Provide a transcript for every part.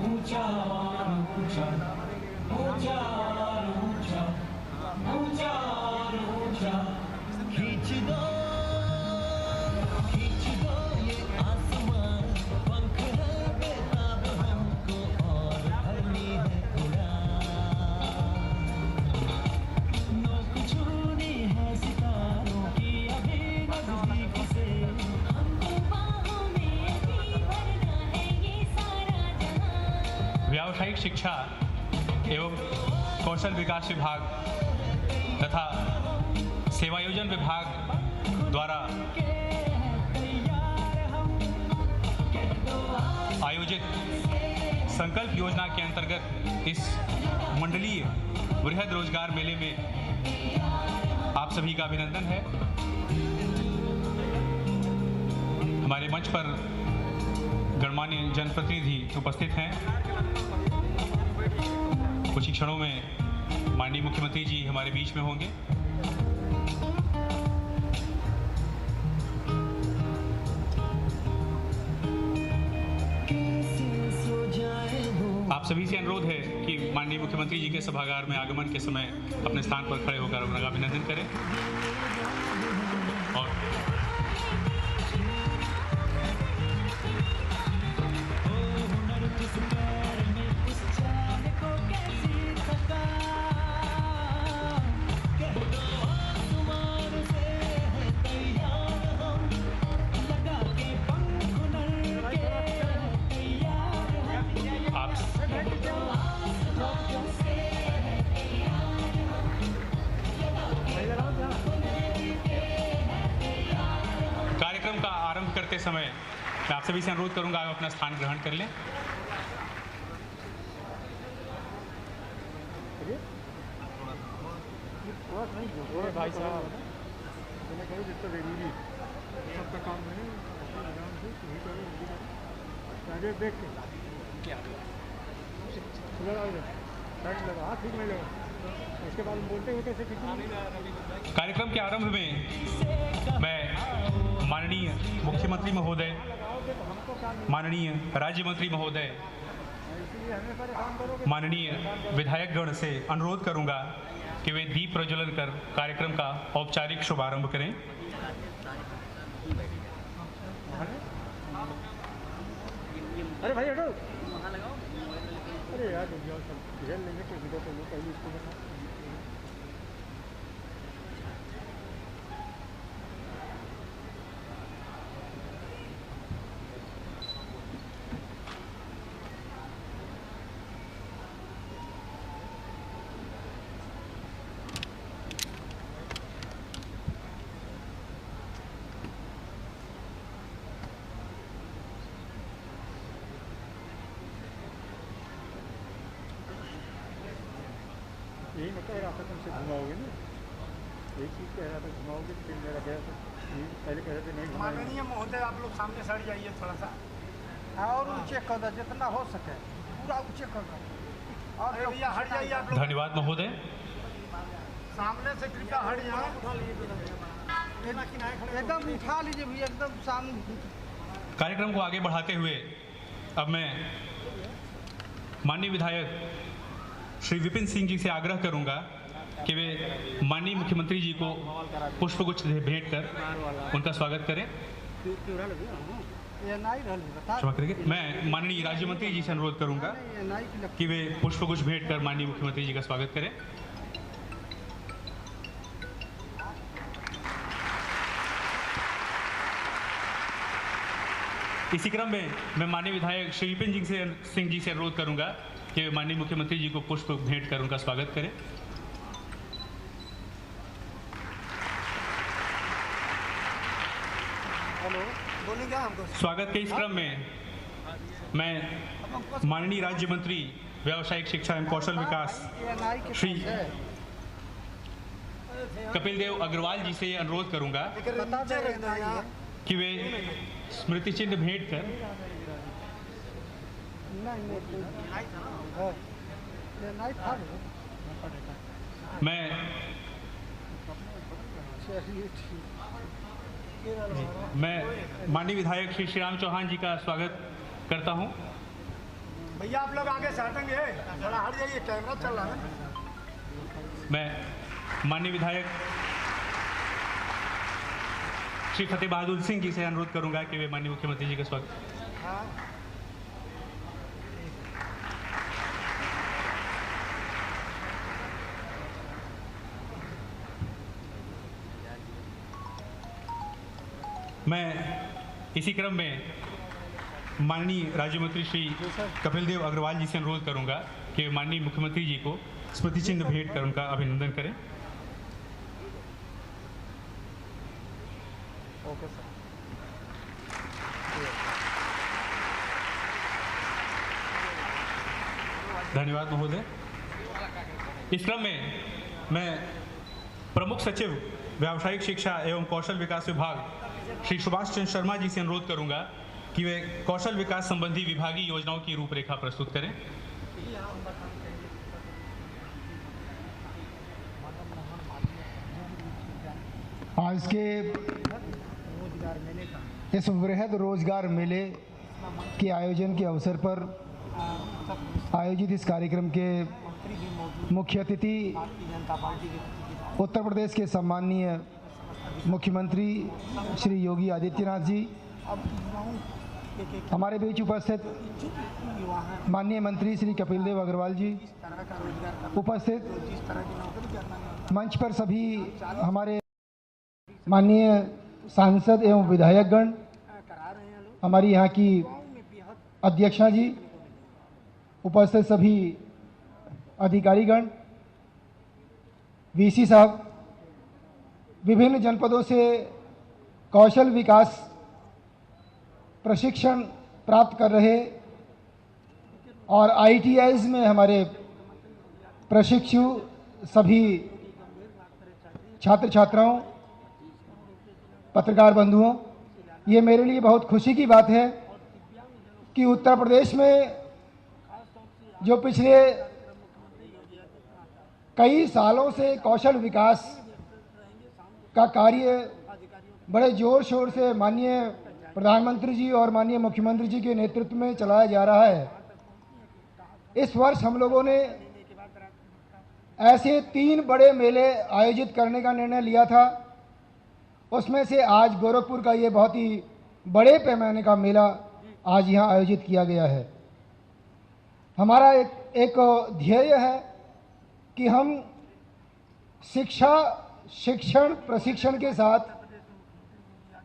ऊंचा और ऊंचा, ऊंचा और ऊंचा, ऊंचा और ऊंचा। खींच दो ये आसमान, पंख है बेताब हमको और भरनी है उड़ान। नोक छूनी है सितारों की अभी नजदीक से, हमको बाहों में भी भरना है ये सारा जहां। व्यावसायिक शिक्षा एवं कौशल विकास विभाग तथा सेवायोजन विभाग द्वारा आयोजित संकल्प योजना के अंतर्गत इस मंडलीय वृहद रोजगार मेले में आप सभी का अभिनंदन है। हमारे मंच पर गणमान्य जनप्रतिनिधि उपस्थित हैं। कुछ ही क्षणों में माननीय मुख्यमंत्री जी हमारे बीच में होंगे। आप सभी से अनुरोध है कि माननीय मुख्यमंत्री जी के सभागार में आगमन के समय अपने स्थान पर खड़े होकर उनका अभिनंदन करें। और कार्यक्रम का आरंभ करते समय मैं आप सभी से अनुरोध करूंगा आप अपना स्थान ग्रहण कर लें। भाई साहब मैंने कहा जितना जरूरी सबका काम है देख के क्या लगा हाथ ठीक नहीं लगा, उसके बाद बोलते हुए कैसे ठीक। कार्यक्रम के आरंभ में मैं माननीय मुख्यमंत्री महोदय, माननीय राज्य मंत्री महोदय, माननीय विधायकगण से अनुरोध करूंगा कि वे दीप प्रज्वलन कर कार्यक्रम का औपचारिक शुभारंभ करें। अरे भाई हटो, अरे यार घेर लेंगे तो वीडियो तो पहले इसको बना। यही मैं कह रहा था तुमसे घुमाओगे ना, यही चीज़ कह रहा था घुमाओगे, फिर मेरा गया तो पहले कह रहे थे नहीं घुमाएंगे। माननीय महोदय आप लोग सामने सड़ जाइए थोड़ा सा और ऊंचे कर दो जितना हो सके, पूरा ऊंचे कर दो और भैया हट जाइए आप लोग। धन्यवाद महोदय। सामने से कृपया हट जाए, एकदम उठा लीजिए भैया, एकदम सामने। कार्यक्रम को आगे बढ़ाते हुए अब मैं माननीय विधायक श्री विपिन सिंह जी से आग्रह करूंगा कि वे माननीय मुख्यमंत्री जी को पुष्पगुच्छ भेंट कर उनका स्वागत करें। क्षमा करेंगे। मैं माननीय राज्य मंत्री जी से अनुरोध करूंगा कि वे पुष्पगुच्छ भेंट कर माननीय मुख्यमंत्री जी का स्वागत करें। इसी क्रम में मैं माननीय विधायक श्री विपिन सिंह जी से अनुरोध करूंगा कि माननीय मुख्यमंत्री जी को पुष्प भेंट कर उनका स्वागत करें। हेलो, बोलिए क्या हमको? स्वागत के इस क्रम में मैं माननीय राज्य मंत्री व्यावसायिक शिक्षा एवं कौशल विकास श्री कपिल देव अग्रवाल जी से अनुरोध करूंगा कि वे स्मृति चिन्ह भेंट कर मैं माननीय विधायक श्री राम चौहान जी का स्वागत करता हूं। भैया आप लोग आगे से हटेंगे, थोड़ा हट जाइए, कैमरा चल रहा है। मैं माननीय विधायक श्री फतेह बहादुर सिंह जी से अनुरोध करूंगा कि वे माननीय मुख्यमंत्री जी का स्वागत। हाँ मैं इसी क्रम में माननीय राज्य मंत्री श्री कपिल देव अग्रवाल जी से अनुरोध करूंगा कि माननीय मुख्यमंत्री जी को स्मृति चिन्ह भेंट कर उनका अभिनंदन करें। Okay sir. धन्यवाद महोदय। इस क्रम में मैं प्रमुख सचिव व्यावसायिक शिक्षा एवं कौशल विकास विभाग श्री सुभाष चंद्र शर्मा जी से अनुरोध करूंगा कि वे कौशल विकास संबंधी विभागीय योजनाओं की रूपरेखा प्रस्तुत करें। आज के इस वृहद रोजगार मेले के आयोजन के अवसर पर आयोजित इस कार्यक्रम के मुख्य अतिथि उत्तर प्रदेश के सम्माननीय मुख्यमंत्री श्री योगी आदित्यनाथ जी, हमारे बीच उपस्थित माननीय मंत्री श्री कपिल देव अग्रवाल जी, उपस्थित मंच पर सभी हमारे माननीय सांसद एवं विधायकगण, हमारी यहाँ की अध्यक्षा जी, उपस्थित सभी अधिकारीगण, वीसी साहब, विभिन्न जनपदों से कौशल विकास प्रशिक्षण प्राप्त कर रहे और ITIs में हमारे प्रशिक्षु सभी छात्र छात्राओं, पत्रकार बंधुओं, ये मेरे लिए बहुत खुशी की बात है कि उत्तर प्रदेश में जो पिछले कई सालों से कौशल विकास का कार्य बड़े जोर शोर से माननीय प्रधानमंत्री जी और माननीय मुख्यमंत्री जी के नेतृत्व में चलाया जा रहा है। इस वर्ष हम लोगों ने ऐसे 3 बड़े मेले आयोजित करने का निर्णय लिया था। उसमें से आज गोरखपुर का ये बहुत ही बड़े पैमाने का मेला आज यहाँ आयोजित किया गया है। हमारा एक ध्येय है कि हम शिक्षण प्रशिक्षण के साथ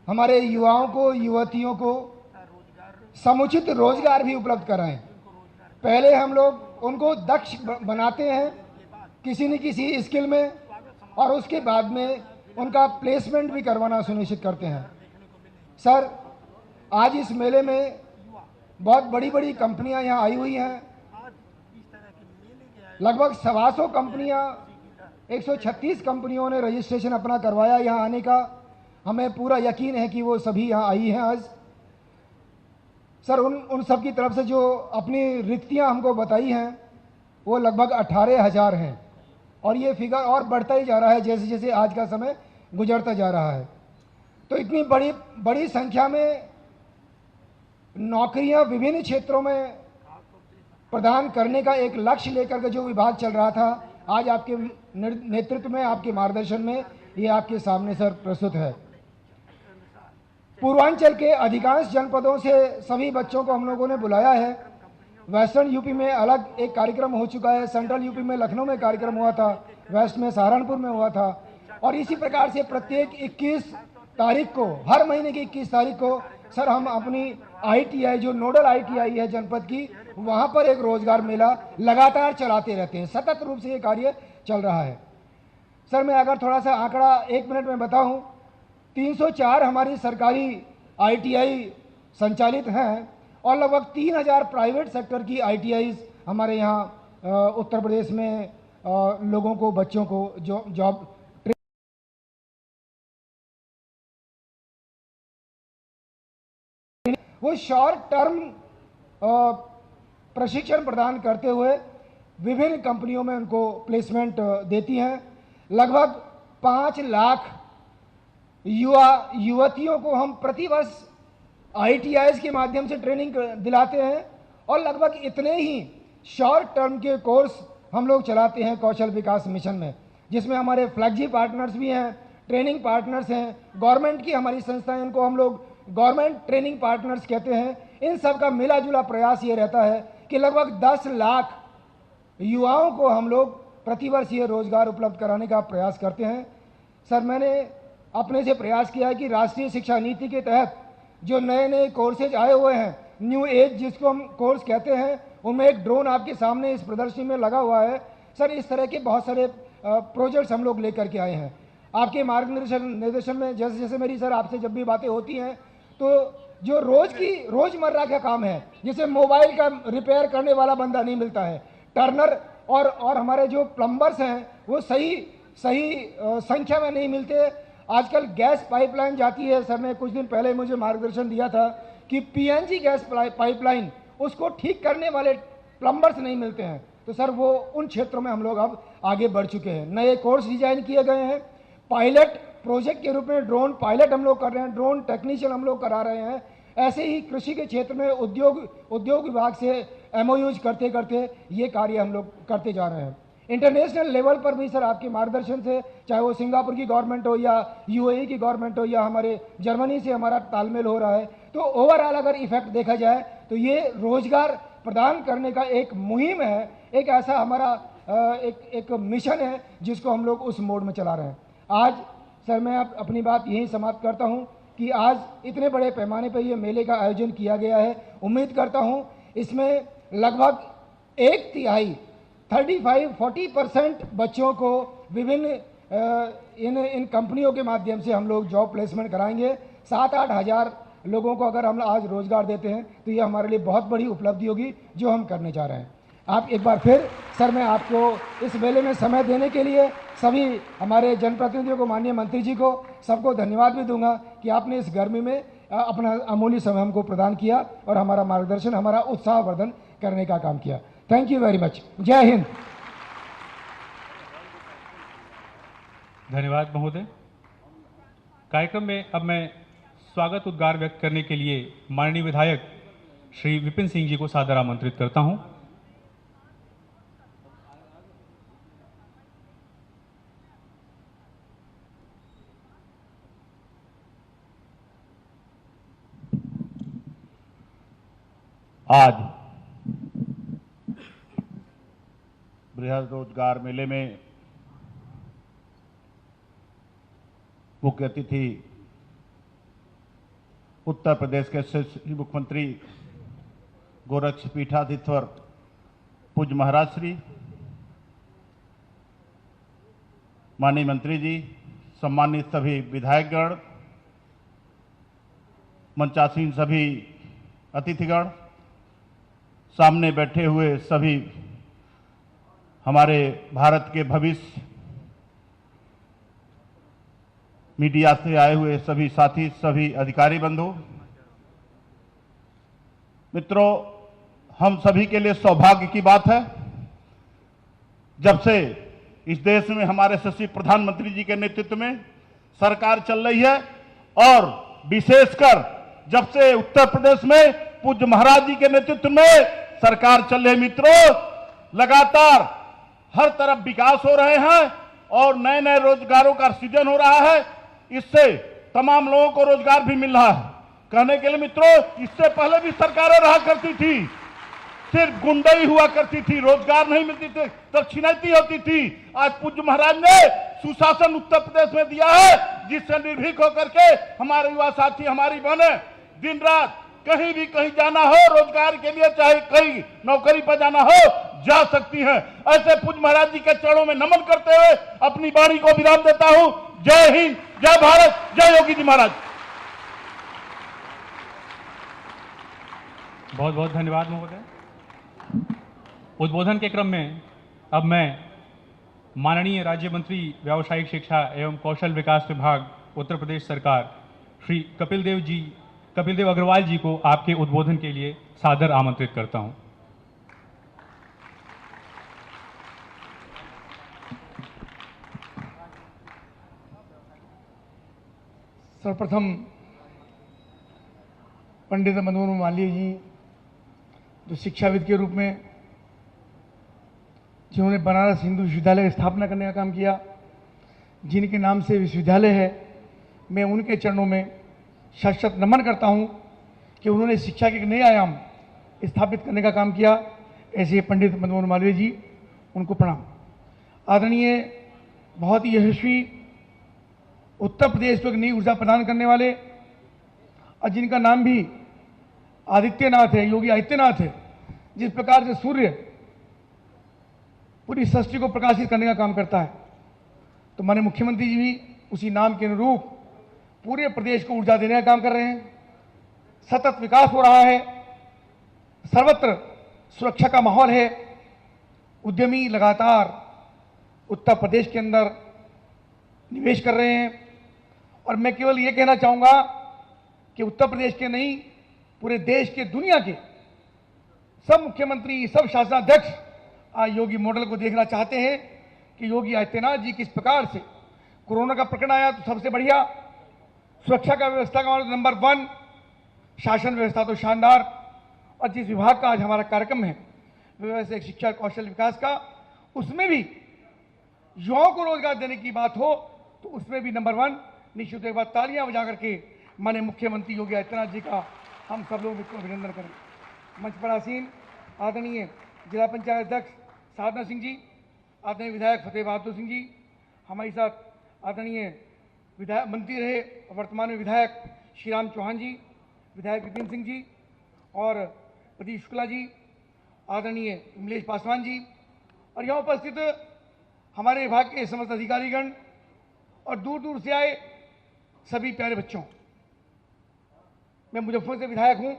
हमारे युवाओं को, युवतियों को समुचित रोजगार भी उपलब्ध कराएं। पहले हम लोग उनको दक्ष बनाते हैं किसी न किसी स्किल में और उसके बाद में उनका प्लेसमेंट भी करवाना सुनिश्चित करते हैं। सर, आज इस मेले में बहुत बड़ी बड़ी कंपनियां यहाँ आई हुई हैं। लगभग 125 कंपनियां, 136 कंपनियों ने रजिस्ट्रेशन अपना करवाया यहाँ आने का। हमें पूरा यकीन है कि वो सभी यहाँ आई हैं आज। सर, उन सब की तरफ से जो अपनी रिक्तियाँ हमको बताई हैं वो लगभग 18,000 हैं और ये फिगर और बढ़ता ही जा रहा है जैसे जैसे आज का समय गुजरता जा रहा है। तो इतनी बड़ी संख्या में नौकरियां विभिन्न क्षेत्रों में प्रदान करने का एक लक्ष्य लेकर के जो विभाग चल रहा था, आज आपके नेतृत्व में, आपके मार्गदर्शन में ये आपके सामने सर प्रस्तुत है। पूर्वांचल के अधिकांश जनपदों से सभी बच्चों को हम लोगों ने बुलाया है। वेस्टर्न यूपी में अलग एक कार्यक्रम हो चुका है, सेंट्रल यूपी में लखनऊ में कार्यक्रम हुआ था, वेस्ट में सहारनपुर में हुआ था और इसी प्रकार से प्रत्येक 21 तारीख को, हर महीने की 21 तारीख को सर हम अपनी ITI जो नोडल ITI है जनपद की, वहाँ पर एक रोजगार मेला लगातार चलाते रहते हैं। सतत रूप से ये कार्य चल रहा है। सर, मैं अगर थोड़ा सा आंकड़ा 1 मिनट में बताऊं, 304 हमारी सरकारी ITI संचालित हैं और लगभग 3000 प्राइवेट सेक्टर की ITIs हमारे यहाँ उत्तर प्रदेश में लोगों को, बच्चों को जो जॉब वो शॉर्ट टर्म प्रशिक्षण प्रदान करते हुए विभिन्न कंपनियों में उनको प्लेसमेंट देती हैं। लगभग 5 लाख युवतियों को हम प्रतिवर्ष ITIs के माध्यम से ट्रेनिंग दिलाते हैं और लगभग इतने ही शॉर्ट टर्म के कोर्स हम लोग चलाते हैं कौशल विकास मिशन में, जिसमें हमारे फ्लैगशिप पार्टनर्स भी हैं, ट्रेनिंग पार्टनर्स हैं, गवर्नमेंट की हमारी संस्थाएं, उनको हम लोग गवर्नमेंट ट्रेनिंग पार्टनर्स कहते हैं। इन सब का मिला जुला प्रयास ये रहता है कि लगभग 10 लाख युवाओं को हम लोग प्रतिवर्ष ये रोजगार उपलब्ध कराने का प्रयास करते हैं। सर, मैंने अपने से प्रयास किया है कि राष्ट्रीय शिक्षा नीति के तहत जो नए नए कोर्सेज आए हुए हैं, न्यू एज जिसको हम कोर्स कहते हैं, उनमें एक ड्रोन आपके सामने इस प्रदर्शनी में लगा हुआ है। सर, इस तरह के बहुत सारे प्रोजेक्ट्स हम लोग लेकर के आए हैं। आपके निर्देशन में जैसे जैसे मेरी सर आपसे जब भी बातें होती हैं, तो जो रोजमर्रा का काम है, जैसे मोबाइल का रिपेयर करने वाला बंदा नहीं मिलता है, टर्नर और हमारे जो प्लम्बर्स हैं वो सही संख्या में नहीं मिलते। आजकल गैस पाइपलाइन जाती है, सर ने कुछ दिन पहले मुझे मार्गदर्शन दिया था कि पीएनजी गैस पाइपलाइन उसको ठीक करने वाले प्लम्बर्स नहीं मिलते हैं। तो सर वो उन क्षेत्रों में हम लोग अब आगे बढ़ चुके हैं। नए कोर्स डिजाइन किए गए हैं, पायलट प्रोजेक्ट के रूप में ड्रोन पायलट हम लोग कर रहे हैं, ड्रोन टेक्नीशियन हम लोग करा रहे हैं। ऐसे ही कृषि के क्षेत्र में उद्योग विभाग से एमओयूज करते करते ये कार्य हम लोग करते जा रहे हैं। इंटरनेशनल लेवल पर भी सर आपके मार्गदर्शन से, चाहे वो सिंगापुर की गवर्नमेंट हो या यूएई की गवर्नमेंट हो या हमारे जर्मनी से हमारा तालमेल हो रहा है, तो ओवरऑल अगर इफेक्ट देखा जाए तो ये रोजगार प्रदान करने का एक मुहिम है, एक ऐसा हमारा एक मिशन है जिसको हम लोग उस मोड में चला रहे हैं। आज सर मैं अपनी बात यहीं समाप्त करता हूं कि आज इतने बड़े पैमाने पर ये मेले का आयोजन किया गया है। उम्मीद करता हूं इसमें लगभग 35-40% बच्चों को विभिन्न इन कंपनियों के माध्यम से हम लोग जॉब प्लेसमेंट कराएंगे। 7-8 हज़ार लोगों को अगर हम आज रोजगार देते हैं तो ये हमारे लिए बहुत बड़ी उपलब्धि होगी जो हम करने जा रहे हैं। आप एक बार फिर सर मैं आपको इस मेले में समय देने के लिए सभी हमारे जनप्रतिनिधियों को, माननीय मंत्री जी को, सबको धन्यवाद भी दूंगा कि आपने इस गर्मी में अपना अमूल्य समय हमको प्रदान किया और हमारा मार्गदर्शन, हमारा उत्साहवर्धन करने का काम किया। Thank you very much. जय हिंद। धन्यवाद महोदय। कार्यक्रम में अब मैं स्वागत उद्गार व्यक्त करने के लिए माननीय विधायक श्री विपिन सिंह जी को सादर आमंत्रित करता हूं। आज बृहद रोजगार मेले में मुख्य अतिथि उत्तर प्रदेश के मुख्यमंत्री गोरक्ष पीठाधीश्वर पूज्य महाराज श्री, माननीय मंत्री जी, सम्मानित सभी विधायकगण, मंचासीन सभी अतिथिगण, सामने बैठे हुए सभी हमारे भारत के भविष्य, मीडिया से आए हुए सभी साथी, सभी अधिकारी बंधु मित्रों, हम सभी के लिए सौभाग्य की बात है जब से इस देश में हमारे यशस्वी प्रधानमंत्री जी के नेतृत्व में सरकार चल रही है और विशेषकर जब से उत्तर प्रदेश में पूज्य महाराज जी के नेतृत्व में सरकार चल रही है। मित्रों, लगातार हर तरफ विकास हो रहे हैं और नए नए रोजगारों का सृजन हो रहा है। इससे तमाम लोगों को रोजगार भी मिल रहा है। कहने के लिए मित्रों, इससे पहले भी सरकारें रहा करती थी, सिर्फ गुंडई हुआ करती थी, रोजगार नहीं मिलती थी, दक्षिणाती होती थी। आज पूज्य महाराज ने सुशासन उत्तर प्रदेश में दिया है, जिससे निर्भीक होकर के हमारे युवा साथी, हमारी बहनें दिन रात कहीं भी कहीं जाना हो रोजगार के लिए, चाहे कहीं नौकरी पर जाना हो, जा सकती हैं। ऐसे पूज्य महाराज जी के चरणों में नमन करते हुए अपनी वाणी को विराम देता हूं। जय हिंद, जय भारत, जय योगी जी महाराज। बहुत बहुत धन्यवाद महोदय। उद्बोधन के क्रम में अब मैं माननीय राज्य मंत्री व्यावसायिक शिक्षा एवं कौशल विकास विभाग उत्तर प्रदेश सरकार श्री कपिल देव अग्रवाल जी को आपके उद्बोधन के लिए सादर आमंत्रित करता हूं। सर्वप्रथम पंडित मदन मोहन मालवीय जी, जो शिक्षाविद के रूप में जिन्होंने बनारस हिंदू विश्वविद्यालय की स्थापना करने का काम किया, जिनके नाम से विश्वविद्यालय है, मैं उनके चरणों में शत नमन करता हूं कि उन्होंने शिक्षा के एक नए आयाम स्थापित करने का काम किया। ऐसे पंडित मदन मोहन मालवीय जी, उनको प्रणाम। आदरणीय, बहुत ही यशस्वी उत्तर प्रदेश को एक नई ऊर्जा प्रदान करने वाले और जिनका नाम भी आदित्यनाथ है, योगी आदित्यनाथ है। जिस प्रकार से सूर्य पूरी सृष्टि को प्रकाशित करने का काम करता है, तो माननीय मुख्यमंत्री जी भी उसी नाम के अनुरूप पूरे प्रदेश को ऊर्जा देने का काम कर रहे हैं। सतत विकास हो रहा है, सर्वत्र सुरक्षा का माहौल है। उद्यमी लगातार उत्तर प्रदेश के अंदर निवेश कर रहे हैं और मैं केवल ये कहना चाहूँगा कि उत्तर प्रदेश के नहीं, पूरे देश के, दुनिया के सब मुख्यमंत्री, सब शासनाध्यक्ष आज योगी मॉडल को देखना चाहते हैं कि योगी आदित्यनाथ जी किस प्रकार से कोरोना का प्रकरण आया तो सबसे बढ़िया, सुरक्षा का व्यवस्था का नंबर 1, शासन व्यवस्था तो शानदार, और जिस विभाग का आज हमारा कार्यक्रम है व्यवसायिक शिक्षा कौशल विकास का, उसमें भी युवाओं को रोजगार देने की बात हो तो उसमें भी नंबर 1। निश्चित एक बार तालियां बजा करके माननीय मुख्यमंत्री योगी आदित्यनाथ जी का हम सब लोग इसको अभिनंदन करें। मंच पर आसीन आदरणीय जिला पंचायत अध्यक्ष साधना सिंह जी, आदरणीय विधायक फतेह बहादुर सिंह जी, हमारे साथ आदरणीय विधायक मंत्री रहे वर्तमान में विधायक श्रीराम चौहान जी, विधायक विपिन सिंह जी और प्रदीप शुक्ला जी, आदरणीय कमलेश पासवान जी और यहाँ उपस्थित हमारे विभाग के समस्त अधिकारीगण और दूर दूर से आए सभी प्यारे बच्चों। मैं मुजफ्फर से विधायक हूँ,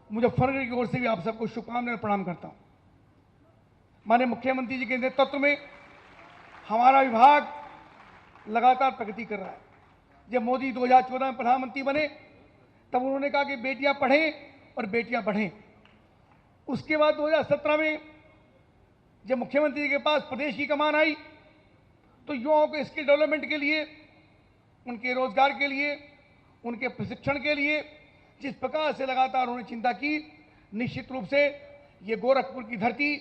मुजफ्फरनगर की ओर से भी आप सबको शुभकामनाएं और प्रणाम करता हूँ। माननीय मुख्यमंत्री जी के नेतृत्व में हमारा विभाग लगातार प्रगति कर रहा है। जब मोदी 2014 में प्रधानमंत्री बने तब उन्होंने कहा कि बेटियां पढ़ें और बेटियां बढ़ें। उसके बाद 2017 में जब मुख्यमंत्री जी के पास प्रदेश की कमान आई तो युवाओं के स्किल डेवलपमेंट के लिए, उनके रोजगार के लिए, उनके प्रशिक्षण के लिए जिस प्रकार से लगातार उन्होंने चिंता की, निश्चित रूप से ये गोरखपुर की धरती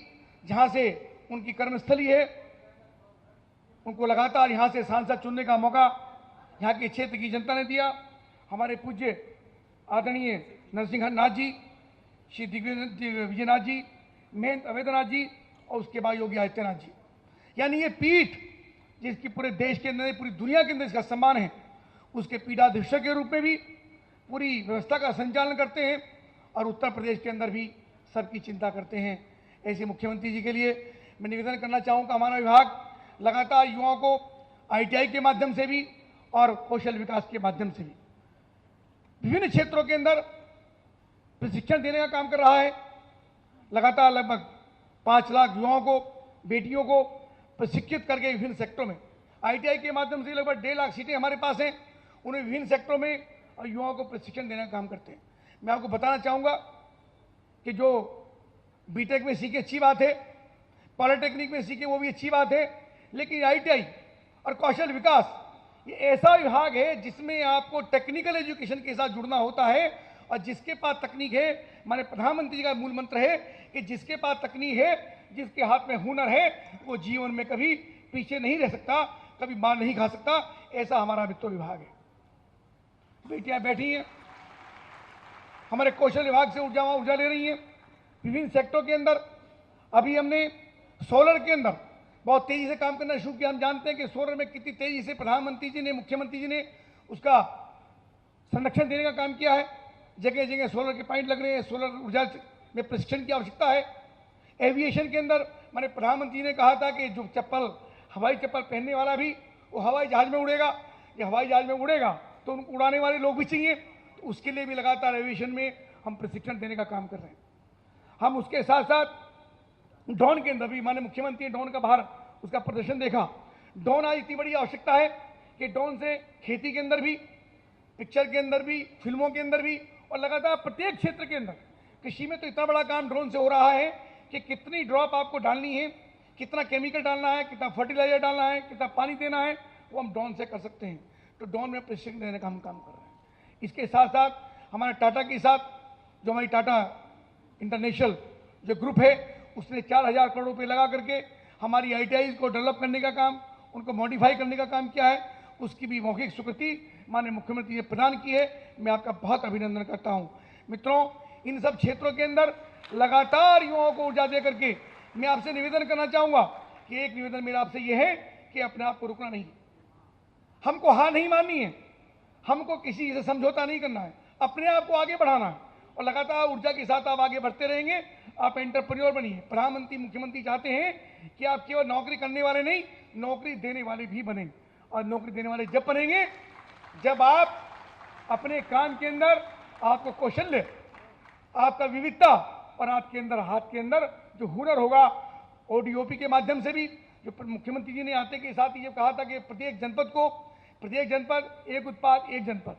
जहां से उनकी कर्मस्थली है, उनको लगातार यहां से सांसद चुनने का मौका यहाँ के क्षेत्र की जनता ने दिया। हमारे पूज्य आदरणीय नरसिंह नाथ जी, श्री विजयनाथ जी, महंत अवेद्यनाथ जी और उसके बाद योगी आदित्यनाथ जी, यानी ये पीठ जिसकी पूरे देश के अंदर, पूरी दुनिया के अंदर इसका सम्मान है, उसके पीठाधीश के रूप में भी पूरी व्यवस्था का संचालन करते हैं और उत्तर प्रदेश के अंदर भी सबकी चिंता करते हैं। ऐसे मुख्यमंत्री जी के लिए मैं निवेदन करना चाहूँगा, हमारा विभाग लगातार युवाओं को ITI के माध्यम से भी और कौशल विकास के माध्यम से भी विभिन्न क्षेत्रों के अंदर प्रशिक्षण देने का काम कर रहा है। लगातार लगभग 5 लाख युवाओं को, बेटियों को प्रशिक्षित करके विभिन्न सेक्टरों में ITI के माध्यम से लगभग 1.5 लाख सीटें हमारे पास हैं, उन्हें विभिन्न सेक्टरों में और युवाओं को प्रशिक्षण देने का काम करते हैं। मैं आपको बताना चाहूँगा कि जो BTech में सीखे अच्छी बात है, पॉलिटेक्निक में सीखे वो भी अच्छी बात है, लेकिन ITI और कौशल विकास ये ऐसा विभाग है जिसमें आपको टेक्निकल एजुकेशन के साथ जुड़ना होता है और जिसके पास तकनीक है, माने प्रधानमंत्री जी का मूल मंत्र है कि जिसके पास तकनीक है, जिसके हाथ में हुनर है, वो जीवन में कभी पीछे नहीं रह सकता, कभी मार नहीं खा सकता। ऐसा हमारा वित्त विभाग है। बेटियां बैठी हैं, हमारे कौशल विभाग से ऊर्जा ले रही हैं विभिन्न सेक्टरों के अंदर। अभी हमने सोलर के अंदर बहुत तेजी से काम करना शुरू किया। हम जानते हैं कि सोलर में कितनी तेजी से प्रधानमंत्री जी ने, मुख्यमंत्री जी ने उसका संरक्षण देने का काम किया है। जगह जगह सोलर के पॉइंट लग रहे हैं, सोलर ऊर्जा में प्रशिक्षण की आवश्यकता है। एविएशन के अंदर मैंने प्रधानमंत्री ने कहा था कि जो चप्पल, हवाई चप्पल पहनने वाला भी वो हवाई जहाज में उड़ेगा, ये हवाई जहाज में उड़ेगा तो उनको उड़ाने वाले लोग भी चाहिए, तो उसके लिए भी लगातार एविएशन में हम प्रशिक्षण देने का काम कर रहे हैं। हम उसके साथ साथ ड्रोन के अंदर भी, माननीय मुख्यमंत्री ने ड्रोन का बाहर उसका प्रदर्शन देखा। ड्रोन आज इतनी बड़ी आवश्यकता है कि ड्रोन से खेती के अंदर भी, पिक्चर के अंदर भी, फिल्मों के अंदर भी और लगातार प्रत्येक क्षेत्र के अंदर, कृषि में तो इतना बड़ा काम ड्रोन से हो रहा है कि कितनी ड्रॉप आपको डालनी है, कितना केमिकल डालना है, कितना फर्टिलाइजर डालना है, कितना पानी देना है, वो हम ड्रोन से कर सकते हैं। तो ड्रोन में प्रशिक्षण देने का हम काम कर रहे हैं। इसके साथ साथ हमारे टाटा के साथ, जो हमारी टाटा इंटरनेशनल जो ग्रुप है उसने 4,000 करोड़ रुपए लगा करके हमारी ITIs को डेवलप करने का काम, उनको मॉडिफाई करने का काम किया है। उसकी भी मौखिक स्वीकृति माननीय मुख्यमंत्री ने प्रदान की है। मैं आपका बहुत अभिनंदन करता हूं। मित्रों, इन सब क्षेत्रों के अंदर लगातार युवाओं को ऊर्जा दे करके मैं आपसे निवेदन करना चाहूंगा कि एक निवेदन मेरा आपसे यह है कि अपने आप को रुकना नहीं, हमको हार नहीं माननी है, हमको किसी से समझौता नहीं करना है, अपने आप को आगे बढ़ाना है और लगातार ऊर्जा के साथ आप आगे बढ़ते रहेंगे। आप एंटरप्रेन्योर बनिए। प्रधानमंत्री मुख्यमंत्री चाहते हैं कि आप केवल नौकरी करने वाले नहीं, नौकरी देने वाले भी बने। और नौकरी देने वाले जब बनेंगे जब आप अपने काम के अंदर आपको कौशल्य, आपका विविधता और आपके अंदर हाथ के अंदर जो हुनर होगा, ODOP के माध्यम से भी जो मुख्यमंत्री जी ने आते के साथ ये कहा था कि प्रत्येक जनपद एक उत्पाद एक जनपद,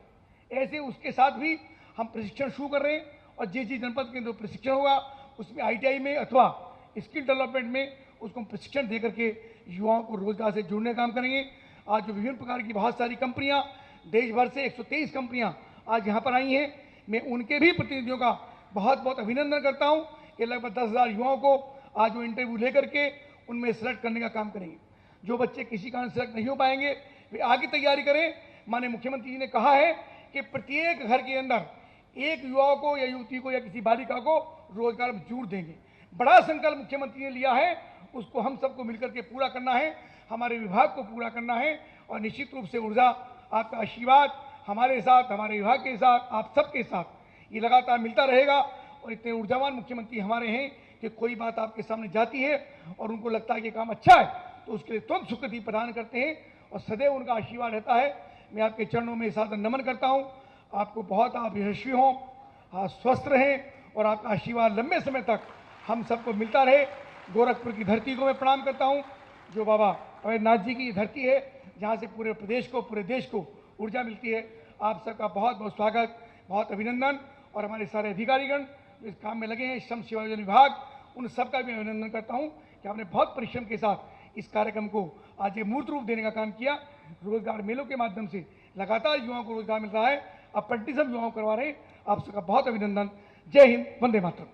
ऐसे उसके साथ भी हम प्रशिक्षण शुरू कर रहे हैं। और जिस जनपद के अंदर प्रशिक्षण होगा उसमें ITI में अथवा स्किल डेवलपमेंट में उसको प्रशिक्षण दे करके युवाओं को रोजगार से जोड़ने का काम करेंगे। आज जो विभिन्न प्रकार की बहुत सारी कंपनियां, देश भर से 123 कंपनियां आज यहाँ पर आई हैं, मैं उनके भी प्रतिनिधियों का बहुत बहुत अभिनंदन करता हूँ कि लगभग 10,000 युवाओं को आज वो इंटरव्यू लेकर के उनमें सेलेक्ट करने का काम करेंगे। जो बच्चे किसी कारण सेलेक्ट नहीं हो पाएंगे वे आगे तैयारी करें। माननीय मुख्यमंत्री जी ने कहा है कि प्रत्येक घर के अंदर एक युवा को या युवती को या किसी बालिका को रोजगार में जोड़ देंगे। बड़ा संकल्प मुख्यमंत्री ने लिया है, उसको हम सबको मिलकर के पूरा करना है, हमारे विभाग को पूरा करना है। और निश्चित रूप से ऊर्जा, आपका आशीर्वाद हमारे साथ, हमारे विभाग के साथ, आप सबके साथ ये लगातार मिलता रहेगा। और इतने ऊर्जावान मुख्यमंत्री हमारे हैं कि कोई बात आपके सामने जाती है और उनको लगता है कि काम अच्छा है तो उसके लिए तुरंत स्वीकृति प्रदान करते हैं और सदैव उनका आशीर्वाद रहता है। मैं आपके चरणों में सादर नमन करता हूं। आपको बहुत, आप यशस्वी हों, आप स्वस्थ रहें और आपका आशीर्वाद लंबे समय तक हम सबको मिलता रहे। गोरखपुर की धरती को मैं प्रणाम करता हूं, जो बाबा अमरनाथ जी की धरती है, जहां से पूरे प्रदेश को, पूरे देश को ऊर्जा मिलती है। आप सबका बहुत बहुत स्वागत, बहुत अभिनंदन। और हमारे सारे अधिकारीगण इस काम में लगे हैं, श्रम सेवा योजना विभाग, उन सबका भी अभिनंदन करता हूं कि आपने बहुत परिश्रम के साथ इस कार्यक्रम को आज ये मूर्त रूप देने का काम किया। रोजगार मेलों के माध्यम से लगातार युवाओं को रोजगार मिल रहा है, अप्रेंटिसशिप युवाओं करवा रहे हैं। आप सबका बहुत अभिनंदन। जय हिंद, वंदे मातरम।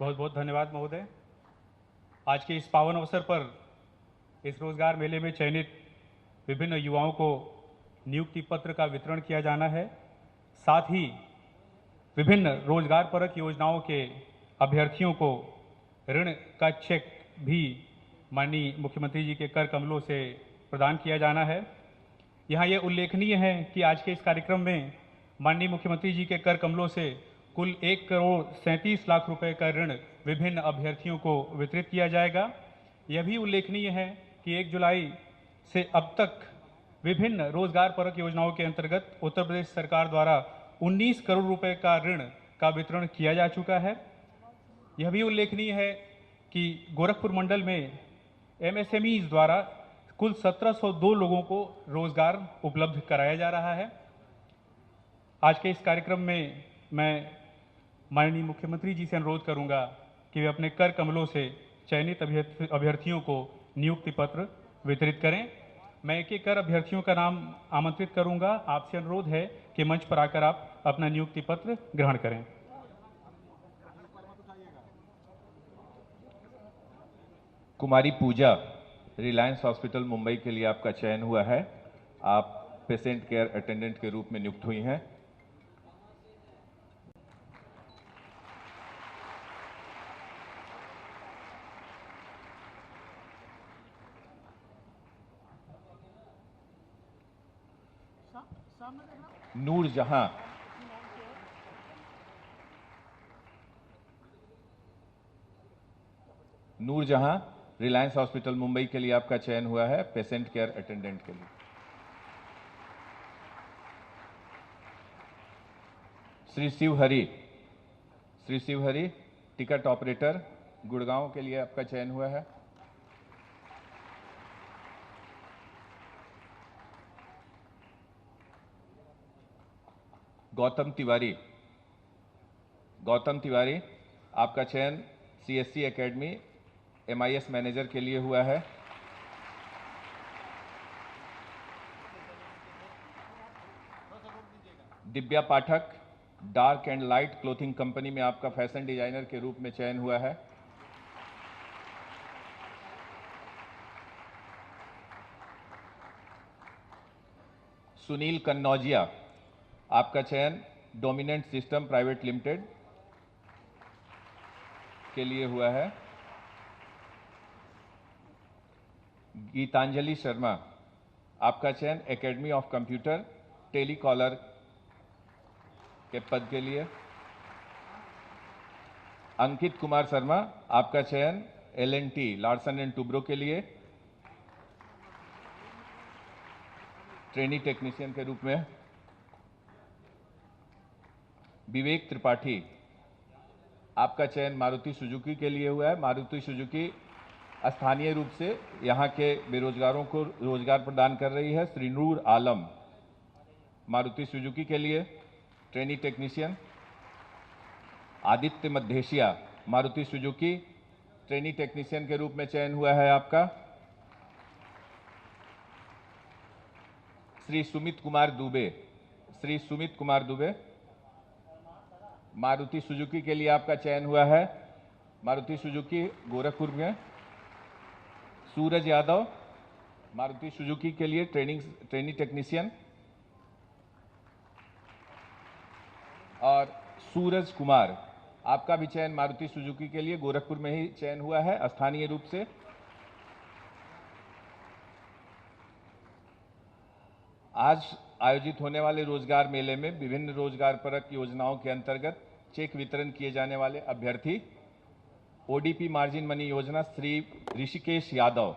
बहुत बहुत धन्यवाद महोदय। आज के इस पावन अवसर पर इस रोजगार मेले में चयनित विभिन्न युवाओं को नियुक्ति पत्र का वितरण किया जाना है। साथ ही विभिन्न रोजगार परक योजनाओं के अभ्यर्थियों को ऋण का चेक भी माननीय मुख्यमंत्री जी के कर कमलों से प्रदान किया जाना है। यहाँ यह उल्लेखनीय है कि आज के इस कार्यक्रम में माननीय मुख्यमंत्री जी के कर कमलों से कुल 1,37,00,000 रुपए का ऋण विभिन्न अभ्यर्थियों को वितरित किया जाएगा। यह भी उल्लेखनीय है कि 1 जुलाई से अब तक विभिन्न रोजगार परक योजनाओं के अंतर्गत उत्तर प्रदेश सरकार द्वारा 19 करोड़ रुपए का ऋण का वितरण किया जा चुका है। यह भी उल्लेखनीय है कि गोरखपुर मंडल में MSMEs द्वारा कुल 1702 लोगों को रोजगार उपलब्ध कराया जा रहा है। आज के इस कार्यक्रम में मैं माननीय मुख्यमंत्री जी से अनुरोध करूंगा कि वे अपने कर कमलों से चयनित अभ्यर्थियों को नियुक्ति पत्र वितरित करें। मैं एक एक कर अभ्यर्थियों का नाम आमंत्रित करूंगा। आपसे अनुरोध है कि मंच पर आकर आप अपना नियुक्ति पत्र ग्रहण करें। कुमारी पूजा, रिलायंस हॉस्पिटल मुंबई के लिए आपका चयन हुआ है। आप पेशेंट केयर अटेंडेंट के रूप में नियुक्त हुई हैं। नूरजहां, नूरजहां, रिलायंस हॉस्पिटल मुंबई के लिए आपका चयन हुआ है पेशेंट केयर अटेंडेंट के लिए। श्री शिवहरी, टिकट ऑपरेटर, गुड़गांव के लिए आपका चयन हुआ है। गौतम तिवारी, आपका चयन CSC एकेडमी MIS मैनेजर के लिए हुआ है। Divya Pathak, dark and light clothing company में आपका फैशन डिजाइनर के रूप में चयन हुआ है। सुनील कन्नौजिया, आपका चयन डोमिनेंट सिस्टम प्राइवेट लिमिटेड के लिए हुआ है। गीतांजलि शर्मा, आपका चयन एकेडमी ऑफ कंप्यूटर टेलीकॉलर के पद के लिए। अंकित कुमार शर्मा, आपका चयन L&T लार्सन एंड टुब्रो के लिए ट्रेनी टेक्नीशियन के रूप में। विवेक त्रिपाठी, आपका चयन मारुति सुजुकी के लिए हुआ है। मारुति सुजुकी स्थानीय रूप से यहां के बेरोजगारों को रोजगार प्रदान कर रही है। श्रीनूर आलम, मारुति सुजुकी के लिए trainee technician. Aditya Maddheshiya, Maruti Suzuki trainee technician के रूप में चयन हुआ है आपका। श्री सुमित कुमार दुबे, मारुति सुजुकी के लिए आपका चयन हुआ है। मारुति सुजुकी गोरखपुर में। सूरज यादव, मारुति सुजुकी के लिए ट्रेनी टेक्नीशियन। और सूरज कुमार, आपका भी चयन मारुति सुजुकी के लिए गोरखपुर में ही चयन हुआ है स्थानीय रूप से। आज आयोजित होने वाले रोजगार मेले में विभिन्न रोजगार परक योजनाओं के अंतर्गत चेक वितरण किए जाने वाले अभ्यर्थी ओडीपी मार्जिन मनी योजना श्री ऋषिकेश यादव,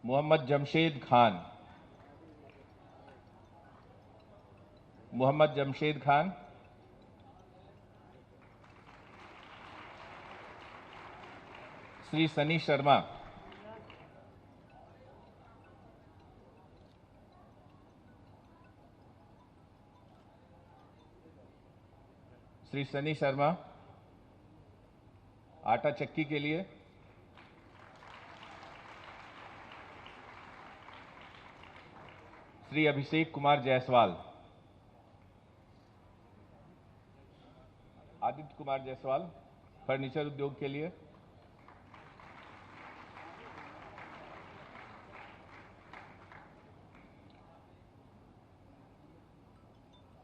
मोहम्मद जमशेद खान, श्री सनी शर्मा, आटा चक्की के लिए। श्री अभिषेक कुमार जायसवाल, आदित्य कुमार जायसवाल फर्नीचर उद्योग के लिए।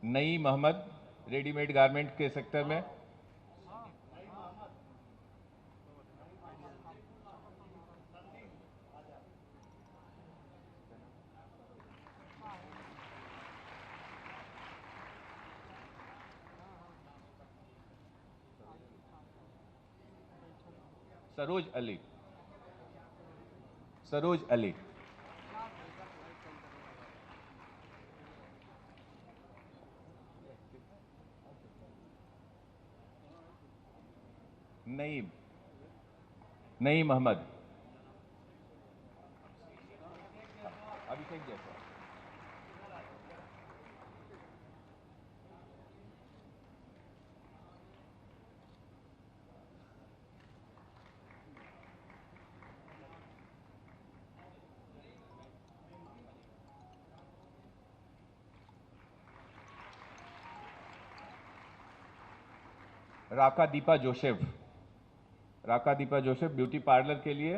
नईम अहमद, रेडीमेड गारमेंट के सेक्टर में। सरोज अली, नईम अहमद, अभिषेक जायसवाल। राका दीपा जोसेफ ब्यूटी पार्लर के लिए।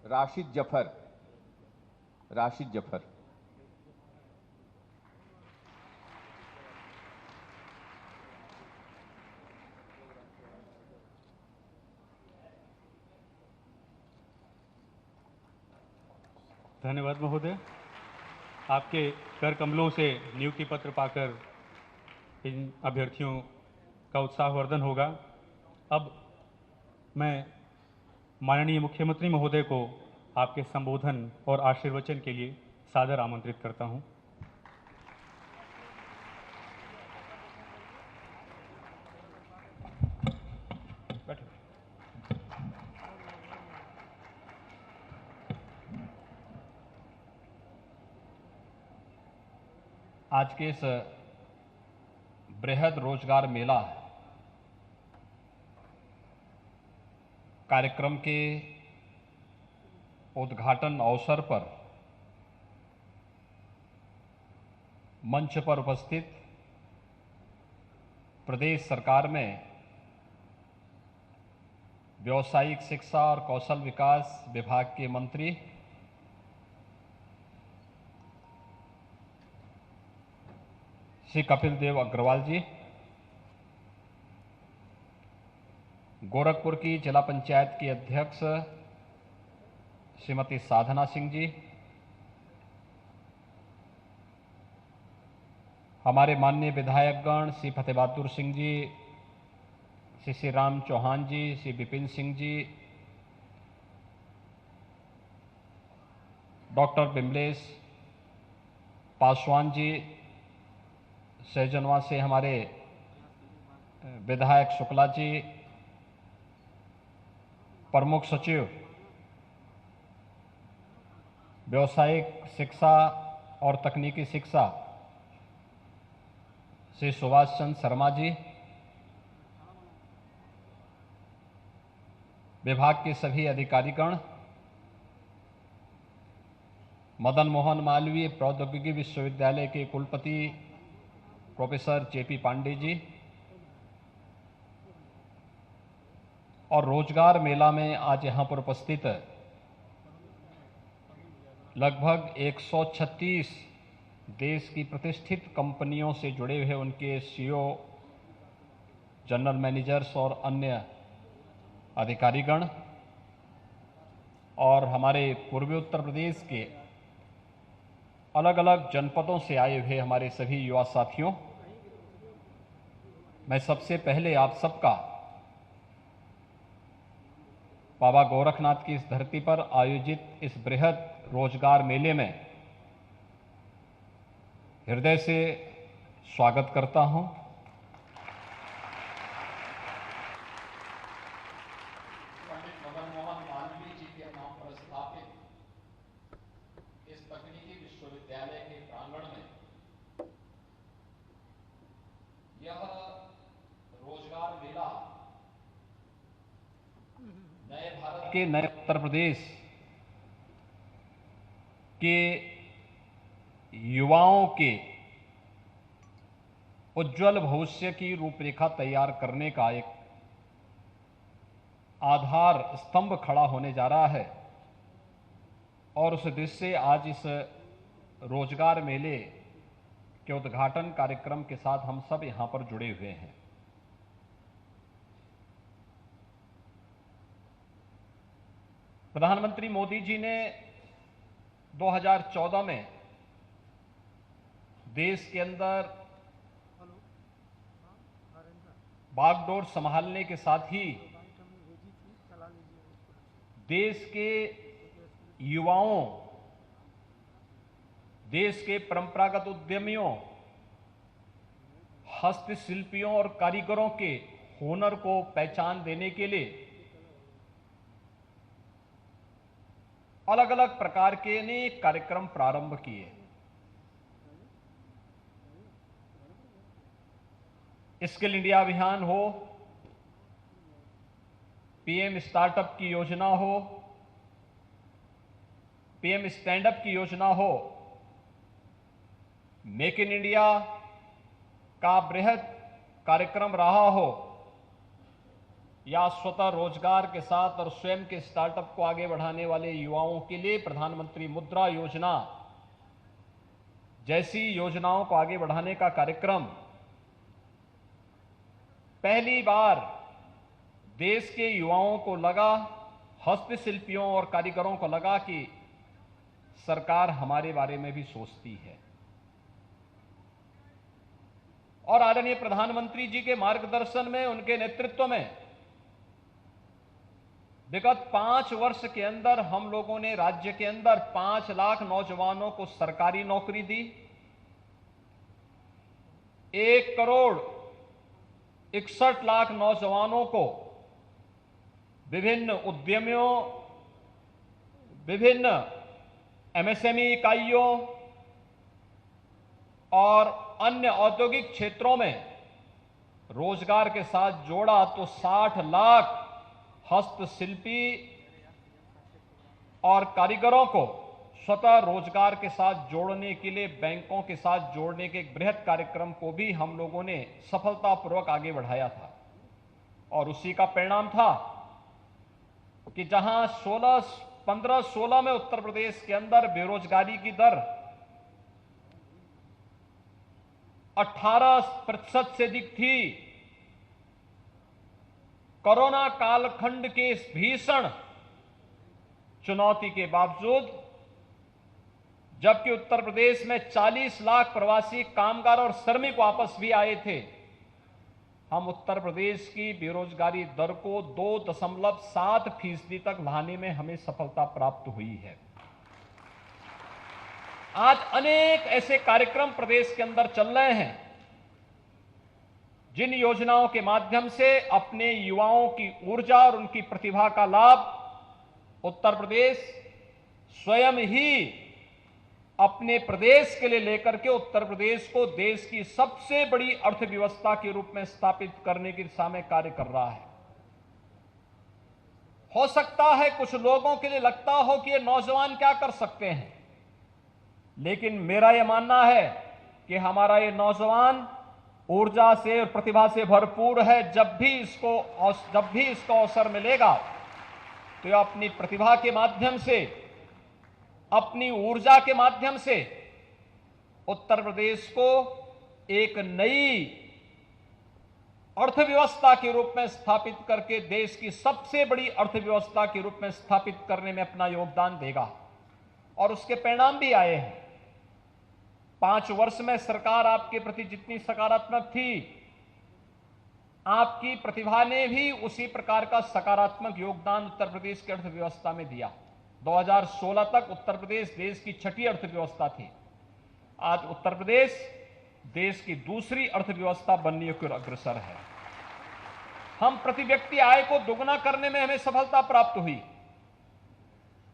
राशिद जफर, धन्यवाद महोदय। आपके कर कमलों से नियुक्ति पत्र पाकर इन अभ्यर्थियों का उत्साहवर्धन होगा। अब मैं माननीय मुख्यमंत्री महोदय को आपके संबोधन और आशीर्वचन के लिए सादर आमंत्रित करता हूं। आज के इस बृहद रोजगार मेला कार्यक्रम के उद्घाटन अवसर पर मंच पर उपस्थित प्रदेश सरकार में व्यावसायिक शिक्षा और कौशल विकास विभाग के मंत्री श्री कपिल देव अग्रवाल जी, गोरखपुर की जिला पंचायत की अध्यक्ष श्रीमती साधना सिंह जी, हमारे माननीय विधायकगण श्री फतेह बहादुर सिंह जी, श्री राम चौहान जी, श्री विपिन सिंह जी, डॉक्टर बिमलेश पासवान जी, सहजनवा से हमारे विधायक शुक्ला जी, प्रमुख सचिव व्यावसायिक शिक्षा और तकनीकी शिक्षा श्री सुभाष चंद्र शर्मा जी, विभाग के सभी अधिकारीगण, मदन मोहन मालवीय प्रौद्योगिकी विश्वविद्यालय के कुलपति प्रोफेसर जेपी पांडे जी, और रोजगार मेला में आज यहां पर उपस्थित लगभग 136 देश की प्रतिष्ठित कंपनियों से जुड़े हुए उनके सीईओ, जनरल मैनेजर्स और अन्य अधिकारीगण, और हमारे पूर्वी उत्तर प्रदेश के अलग अलग जनपदों से आए हुए हमारे सभी युवा साथियों, मैं सबसे पहले आप सबका बाबा गोरखनाथ की इस धरती पर आयोजित इस बृहद रोजगार मेले में हृदय से स्वागत करता हूं। पंडित मदन मोहन मालवीय जी के नाम पर स्थापित इस तकनीकी विश्वविद्यालय के प्रांगण में यह रोजगार मेला नए भारत के नए उत्तर प्रदेश के युवाओं के उज्जवल भविष्य की रूपरेखा तैयार करने का एक आधार स्तंभ खड़ा होने जा रहा है, और उस दृष्टि से आज इस रोजगार मेले के उद्घाटन कार्यक्रम के साथ हम सब यहां पर जुड़े हुए हैं। प्रधानमंत्री मोदी जी ने 2014 में देश के अंदर बागडोर संभालने के साथ ही देश के युवाओं, देश के परंपरागत उद्यमियों, हस्तशिल्पियों और कारीगरों के हुनर को पहचान देने के लिए अलग अलग प्रकार के अनेक कार्यक्रम प्रारंभ किए। स्किल इंडिया अभियान हो, पीएम स्टार्टअप की योजना हो, पीएम स्टैंडअप की योजना हो, मेक इन इंडिया का बृहद कार्यक्रम रहा हो, या स्वतः रोजगार के साथ और स्वयं के स्टार्टअप को आगे बढ़ाने वाले युवाओं के लिए प्रधानमंत्री मुद्रा योजना जैसी योजनाओं को आगे बढ़ाने का कार्यक्रम पहली बार देश के युवाओं को लगा, हस्तशिल्पियों और कारीगरों को लगा कि सरकार हमारे बारे में भी सोचती है। और आदरणीय प्रधानमंत्री जी के मार्गदर्शन में, उनके नेतृत्व में विगत 5 वर्ष के अंदर हम लोगों ने राज्य के अंदर 5 लाख नौजवानों को सरकारी नौकरी दी, 1 करोड़ 61 लाख नौजवानों को विभिन्न उद्यमियों, विभिन्न एमएसएमई इकाइयों और अन्य औद्योगिक क्षेत्रों में रोजगार के साथ जोड़ा तो 60 लाख हस्तशिल्पी और कारीगरों को स्वतः रोजगार के साथ जोड़ने के लिए बैंकों के साथ जोड़ने के एक बृहद कार्यक्रम को भी हम लोगों ने सफलतापूर्वक आगे बढ़ाया था। और उसी का परिणाम था कि जहां 15-16 में उत्तर प्रदेश के अंदर बेरोजगारी की दर 18% से अधिक थी, कोरोना कालखंड के इस भीषण चुनौती के बावजूद, जबकि उत्तर प्रदेश में 40 लाख प्रवासी कामगार और श्रमिक वापस भी आए थे, हम उत्तर प्रदेश की बेरोजगारी दर को 2.7% तक लाने में हमें सफलता प्राप्त हुई है। आज अनेक ऐसे कार्यक्रम प्रदेश के अंदर चल रहे हैं जिन योजनाओं के माध्यम से अपने युवाओं की ऊर्जा और उनकी प्रतिभा का लाभ उत्तर प्रदेश स्वयं ही अपने प्रदेश के लिए लेकर के उत्तर प्रदेश को देश की सबसे बड़ी अर्थव्यवस्था के रूप में स्थापित करने की दिशा में कार्य कर रहा है। हो सकता है कुछ लोगों के लिए लगता हो कि ये नौजवान क्या कर सकते हैं, लेकिन मेरा यह मानना है कि हमारा ये नौजवान ऊर्जा से और प्रतिभा से भरपूर है। जब भी इसको अवसर मिलेगा तो ये अपनी प्रतिभा के माध्यम से, अपनी ऊर्जा के माध्यम से उत्तर प्रदेश को एक नई अर्थव्यवस्था के रूप में स्थापित करके देश की सबसे बड़ी अर्थव्यवस्था के रूप में स्थापित करने में अपना योगदान देगा। और उसके परिणाम भी आए हैं। 5 वर्ष में सरकार आपके प्रति जितनी सकारात्मक थी, आपकी प्रतिभा ने भी उसी प्रकार का सकारात्मक योगदान उत्तर प्रदेश की अर्थव्यवस्था में दिया। 2016 तक उत्तर प्रदेश देश की 6ठी अर्थव्यवस्था थी। आज उत्तर प्रदेश देश की दूसरी अर्थव्यवस्था बनने की ओर अग्रसर है। हम प्रति व्यक्ति आय को दोगुना करने में हमें सफलता प्राप्त हुई।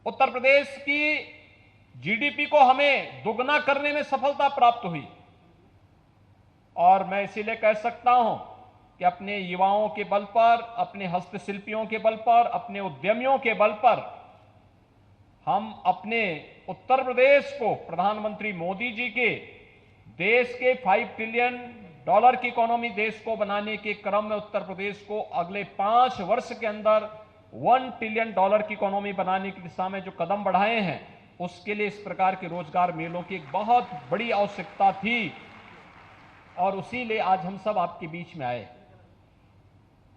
उत्तर प्रदेश की जीडीपी को हमें दोगुना करने में सफलता प्राप्त हुई। और मैं इसीलिए कह सकता हूं कि अपने युवाओं के बल पर, अपने हस्तशिल्पियों के बल पर, अपने उद्यमियों के बल पर हम अपने उत्तर प्रदेश को प्रधानमंत्री मोदी जी के देश के $5 ट्रिलियन की इकोनॉमी देश को बनाने के क्रम में उत्तर प्रदेश को अगले 5 वर्ष के अंदर $1 ट्रिलियन की इकोनॉमी बनाने की दिशा में जो कदम बढ़ाए हैं, उसके लिए इस प्रकार के रोजगार मेलों की एक बहुत बड़ी आवश्यकता थी। और उसी लिए आज हम सब आपके बीच में आए।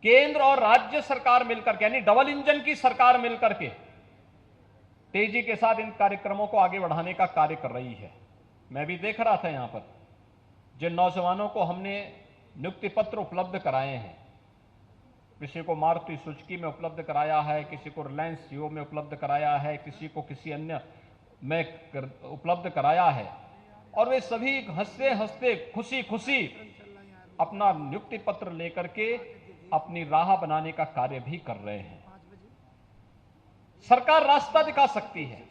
केंद्र और राज्य सरकार मिलकर के, यानी डबल इंजन की सरकार मिलकर के तेजी के साथ इन कार्यक्रमों को आगे बढ़ाने का कार्य कर रही है। मैं भी देख रहा था यहां पर जिन नौजवानों को हमने नियुक्ति पत्र उपलब्ध कराए हैं, किसी को मारुति सुजुकी में उपलब्ध कराया है, किसी को रिलायंस जियो में उपलब्ध कराया है, किसी को किसी अन्य में उपलब्ध कराया है, और वे सभी हंसते हंसते खुशी खुशी अपना नियुक्ति पत्र लेकर के अपनी राह बनाने का कार्य भी कर रहे हैं। सरकार रास्ता दिखा सकती है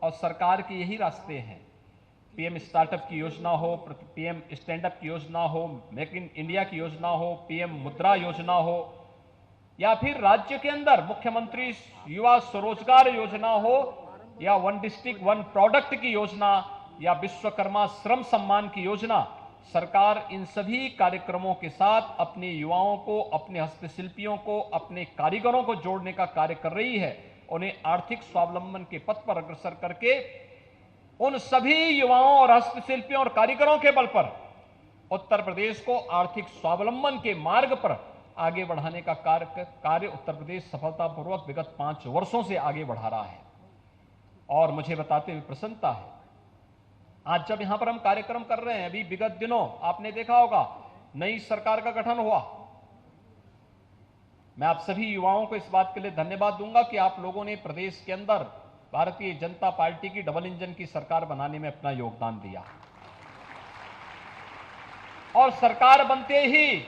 और सरकार के यही रास्ते हैं। पीएम स्टार्टअप की योजना हो, पीएम स्टैंड अप की योजना हो, मेक इन इंडिया की योजना हो, पीएम मुद्रा योजना हो, या फिर राज्य के अंदर मुख्यमंत्री युवा स्वरोजगार योजना हो, या 1 डिस्ट्रिक्ट 1 प्रोडक्ट की योजना, या विश्वकर्मा श्रम सम्मान की योजना। सरकार इन सभी कार्यक्रमों के साथ अपने युवाओं को, अपने हस्तशिल्पियों को, अपने कारीगरों को जोड़ने का कार्य कर रही है। उन्हें आर्थिक स्वावलंबन के पथ पर अग्रसर करके उन सभी युवाओं और हस्तशिल्पियों और कारीगरों के बल पर उत्तर प्रदेश को आर्थिक स्वावलंबन के मार्ग पर आगे बढ़ाने का कार्य उत्तर प्रदेश सफलतापूर्वक विगत 5 वर्षों से आगे बढ़ा रहा है। और मुझे बताते हुए प्रसन्नता है, आज जब यहां पर हम कार्यक्रम कर रहे हैं, अभी विगत दिनों आपने देखा होगा नई सरकार का गठन हुआ। मैं आप सभी युवाओं को इस बात के लिए धन्यवाद दूंगा कि आप लोगों ने प्रदेश के अंदर भारतीय जनता पार्टी की डबल इंजन की सरकार बनाने में अपना योगदान दिया। और सरकार बनते ही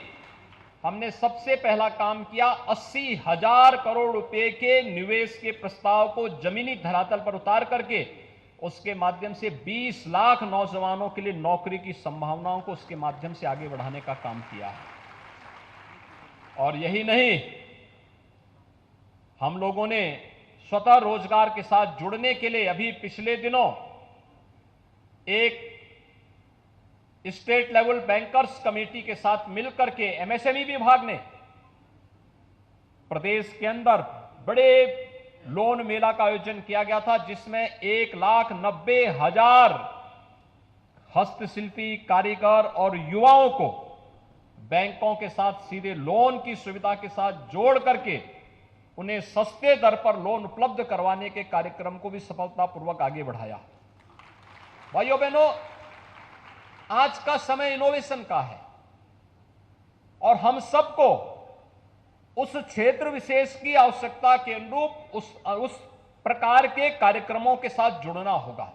हमने सबसे पहला काम किया, 80,000 करोड़ रुपए के निवेश के प्रस्ताव को जमीनी धरातल पर उतार करके उसके माध्यम से 20 लाख नौजवानों के लिए नौकरी की संभावनाओं को उसके माध्यम से आगे बढ़ाने का काम किया है। और यही नहीं, हम लोगों ने स्वतः रोजगार के साथ जुड़ने के लिए अभी पिछले दिनों एक स्टेट लेवल बैंकर्स कमेटी के साथ मिलकर के एमएसएमई विभाग ने प्रदेश के अंदर बड़े लोन मेला का आयोजन किया गया था, जिसमें 1,90,000 हस्तशिल्पी, कारीगर और युवाओं को बैंकों के साथ सीधे लोन की सुविधा के साथ जोड़ करके उन्हें सस्ते दर पर लोन उपलब्ध करवाने के कार्यक्रम को भी सफलतापूर्वक आगे बढ़ाया। भाइयों बहनों, आज का समय इनोवेशन का है और हम सबको उस क्षेत्र विशेष की आवश्यकता के अनुरूप उस प्रकार के कार्यक्रमों के साथ जुड़ना होगा।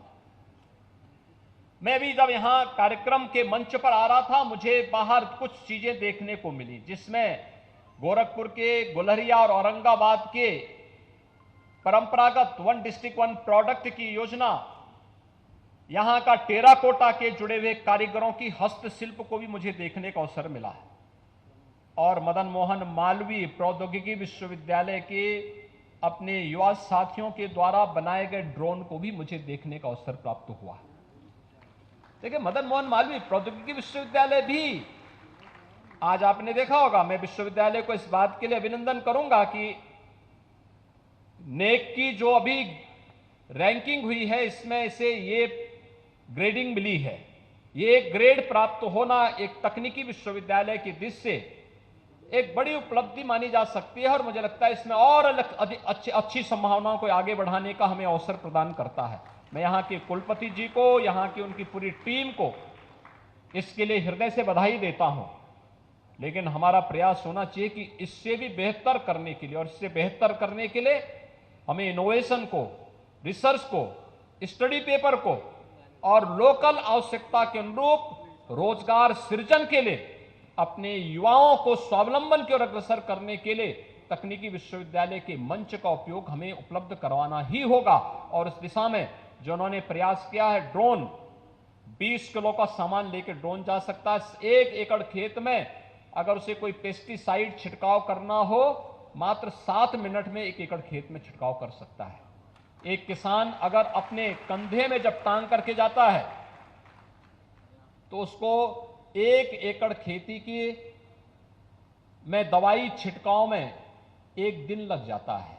मैं भी जब यहां कार्यक्रम के मंच पर आ रहा था, मुझे बाहर कुछ चीजें देखने को मिली, जिसमें गोरखपुर के गुलरिया और औरंगाबाद के परंपरागत 1 डिस्ट्रिक्ट 1 प्रोडक्ट की योजना, यहां का टेराकोटा के जुड़े हुए कारीगरों की हस्तशिल्प को भी मुझे देखने का अवसर मिला है। और मदन मोहन मालवीय प्रौद्योगिकी विश्वविद्यालय के अपने युवा साथियों के द्वारा बनाए गए ड्रोन को भी मुझे देखने का अवसर प्राप्त हुआ। देखिए, मदन मोहन मालवीय प्रौद्योगिकी विश्वविद्यालय भी, आज आपने देखा होगा, मैं विश्वविद्यालय को इस बात के लिए अभिनंदन करूंगा कि नेक की जो अभी रैंकिंग हुई है, इसमें इसे ये ग्रेडिंग मिली है। ये ग्रेड प्राप्त होना एक तकनीकी विश्वविद्यालय की दृष्टि से एक बड़ी उपलब्धि मानी जा सकती है और मुझे लगता है इसमें और अच्छी संभावनाओं को आगे बढ़ाने का हमें अवसर प्रदान करता है। मैं यहाँ के कुलपति जी को, यहाँ की उनकी पूरी टीम को इसके लिए हृदय से बधाई देता हूं। लेकिन हमारा प्रयास होना चाहिए कि इससे भी बेहतर करने के लिए, और इससे बेहतर करने के लिए हमें इनोवेशन को, रिसर्च को, स्टडी पेपर को और लोकल आवश्यकता के अनुरूप रोजगार सृजन के लिए अपने युवाओं को स्वावलंबन की ओर अग्रसर करने के लिए तकनीकी विश्वविद्यालय के मंच का उपयोग हमें उपलब्ध करवाना ही होगा। और इस दिशा में जो उन्होंने प्रयास किया है, ड्रोन 20 किलो का सामान लेकर ड्रोन जा सकता है। 1 एकड़ खेत में अगर उसे कोई पेस्टिसाइड छिड़काव करना हो, मात्र 7 मिनट में 1 एकड़ खेत में छिड़काव कर सकता है। एक किसान अगर अपने कंधे में जब टांग करके जाता है तो उसको 1 एकड़ खेती की में दवाई छिड़काव में 1 दिन लग जाता है।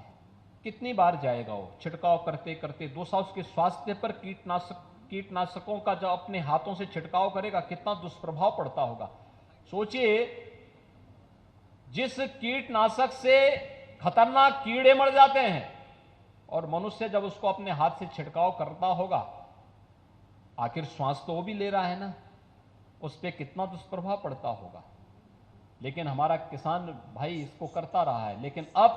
कितनी बार जाएगा वो छिड़काव करते करते? दूसरा, उसके स्वास्थ्य पर कीटनाशकों का जब अपने हाथों से छिड़काव करेगा, कितना दुष्प्रभाव पड़ता होगा। सोचिए, जिस कीटनाशक से खतरनाक कीड़े मर जाते हैं और मनुष्य जब उसको अपने हाथ से छिड़काव करता होगा, आखिर श्वास तो वो भी ले रहा है ना, उस पर कितना दुष्प्रभाव पड़ता होगा। लेकिन हमारा किसान भाई इसको करता रहा है। लेकिन अब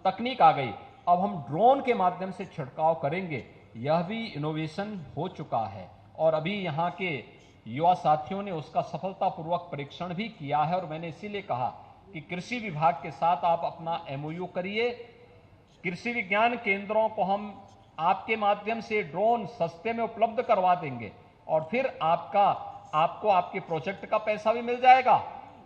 तकनीक आ गई, अब हम ड्रोन के माध्यम से छिड़काव करेंगे। यह भी इनोवेशन हो चुका है और अभी यहाँ के युवा साथियों ने उसका सफलतापूर्वक परीक्षण भी किया है। और मैंने इसीलिए कहा कि कृषि विभाग के साथ आप अपना MOU करिए। कृषि विज्ञान केंद्रों को हम आपके माध्यम से ड्रोन सस्ते में उपलब्ध करवा देंगे और फिर आपको आपके प्रोजेक्ट का पैसा भी मिल जाएगा,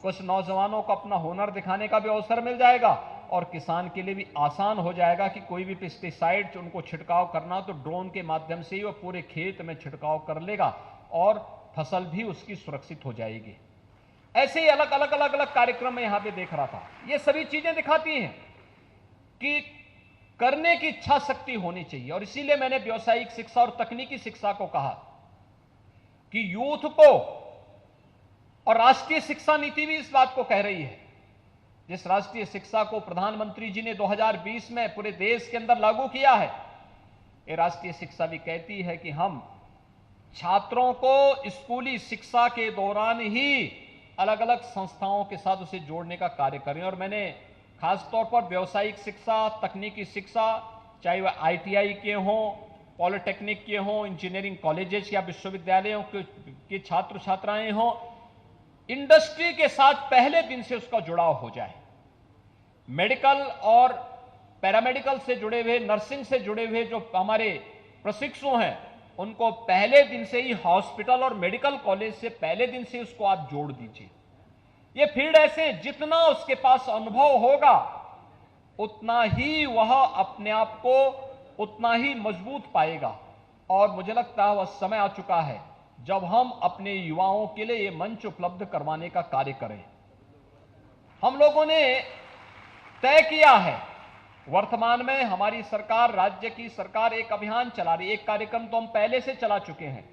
कुछ नौजवानों को अपना हुनर दिखाने का भी अवसर मिल जाएगा और किसान के लिए भी आसान हो जाएगा कि कोई भी पेस्टिसाइड उनको छिड़काव करना तो ड्रोन के माध्यम से ही वो पूरे खेत में छिड़काव कर लेगा और फसल भी उसकी सुरक्षित हो जाएगी। ऐसे ही अलग अलग कार्यक्रम मैं यहां पे देख रहा था। ये सभी चीजें दिखाती हैं कि करने की इच्छा शक्ति होनी चाहिए। और इसीलिए मैंने व्यावसायिक शिक्षा और तकनीकी शिक्षा को कहा कि यूथ को, और राष्ट्रीय शिक्षा नीति भी इस बात को कह रही है, जिस राष्ट्रीय शिक्षा को प्रधानमंत्री जी ने 2020 में पूरे देश के अंदर लागू किया है, ये राष्ट्रीय शिक्षा भी कहती है कि हम छात्रों को स्कूली शिक्षा के दौरान ही अलग अलग संस्थाओं के साथ उसे जोड़ने का कार्य करें। और मैंने खासतौर पर व्यावसायिक शिक्षा, तकनीकी शिक्षा, चाहे वह ITI के हों, पॉलिटेक्निक के हों, इंजीनियरिंग कॉलेजेस या विश्वविद्यालयों के छात्र छात्राएं हों, इंडस्ट्री के साथ पहले दिन से उसका जुड़ाव हो जाए। मेडिकल और पैरामेडिकल से जुड़े हुए, नर्सिंग से जुड़े हुए जो हमारे प्रशिक्षु हैं, उनको पहले दिन से ही हॉस्पिटल और मेडिकल कॉलेज से पहले दिन से उसको आप जोड़ दीजिए। ये फील्ड ऐसे जितना उसके पास अनुभव होगा उतना ही वह अपने आप को उतना ही मजबूत पाएगा। और मुझे लगता है वह समय आ चुका है जब हम अपने युवाओं के लिए ये मंच उपलब्ध करवाने का कार्य करें। हम लोगों ने तय किया है, वर्तमान में हमारी सरकार, राज्य की सरकार एक अभियान चला रही है। एक कार्यक्रम तो हम पहले से चला चुके हैं।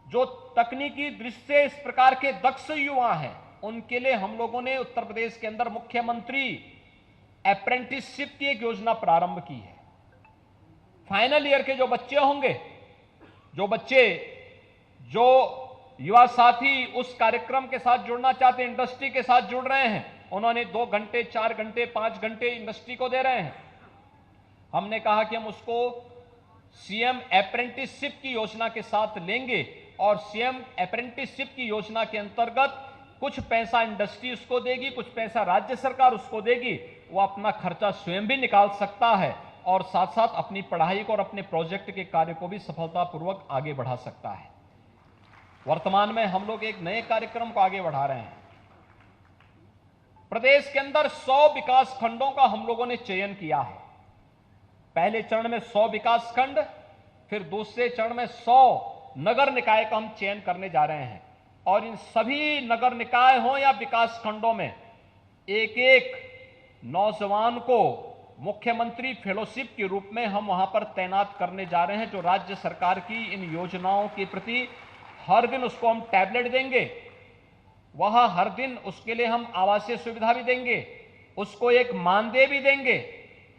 जो तकनीकी दृष्टि से इस प्रकार के दक्ष युवा हैं उनके लिए हम लोगों ने उत्तर प्रदेश के अंदर मुख्यमंत्री अप्रेंटिसशिप की एक योजना प्रारंभ की है। फाइनल ईयर के जो बच्चे होंगे, जो युवा साथी उस कार्यक्रम के साथ जुड़ना चाहते हैं, इंडस्ट्री के साथ जुड़ रहे हैं, उन्होंने 2 घंटे, 4 घंटे, 5 घंटे इंडस्ट्री को दे रहे हैं। हमने कहा कि हम उसको सीएम अप्रेंटिसशिप की योजना के साथ लेंगे और सीएम अप्रेंटिसशिप की योजना के अंतर्गत कुछ पैसा इंडस्ट्री उसको देगी, कुछ पैसा राज्य सरकार उसको देगी। वो अपना खर्चा स्वयं भी निकाल सकता है और साथ साथ अपनी पढ़ाई को और अपने प्रोजेक्ट के कार्य को भी सफलतापूर्वक आगे बढ़ा सकता है। वर्तमान में हम लोग एक नए कार्यक्रम को आगे बढ़ा रहे हैं। प्रदेश के अंदर 100 विकास खंडों का हम लोगों ने चयन किया है। पहले चरण में 100 विकास खंड, फिर दूसरे चरण में 100 नगर निकाय का हम चयन करने जा रहे हैं। और इन सभी नगर निकाय हो या विकास खंडों में एक एक नौजवान को मुख्यमंत्री फेलोशिप के रूप में हम वहां पर तैनात करने जा रहे हैं, जो राज्य सरकार की इन योजनाओं के प्रति हर दिन उसको हम टैबलेट देंगे। वह हर दिन उसके लिए हम आवासीय सुविधा भी देंगे, उसको एक मानदेय भी देंगे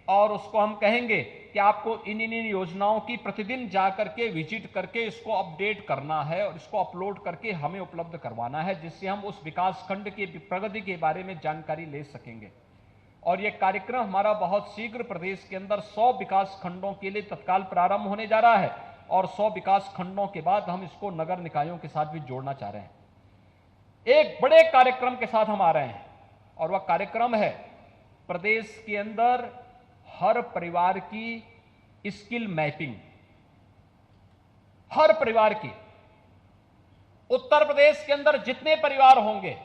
और उसको हम कहेंगे कि आपको इन योजनाओं की प्रतिदिन जाकर के विजिट करके इसको अपडेट करना है और इसको अपलोड करके हमें उपलब्ध करवाना है, जिससे हम उस विकास खंड की प्रगति के बारे में जानकारी ले सकेंगे। और यह कार्यक्रम हमारा बहुत शीघ्र प्रदेश के अंदर 100 विकास खंडों के लिए तत्काल प्रारंभ होने जा रहा है और 100 विकास खंडों के बाद हम इसको नगर निकायों के साथ भी जोड़ना चाह रहे हैं। एक बड़े कार्यक्रम के साथ हम आ रहे हैं और वह कार्यक्रम है प्रदेश के अंदर हर परिवार की स्किल मैपिंग। हर परिवार की, उत्तर प्रदेश के अंदर जितने परिवार होंगे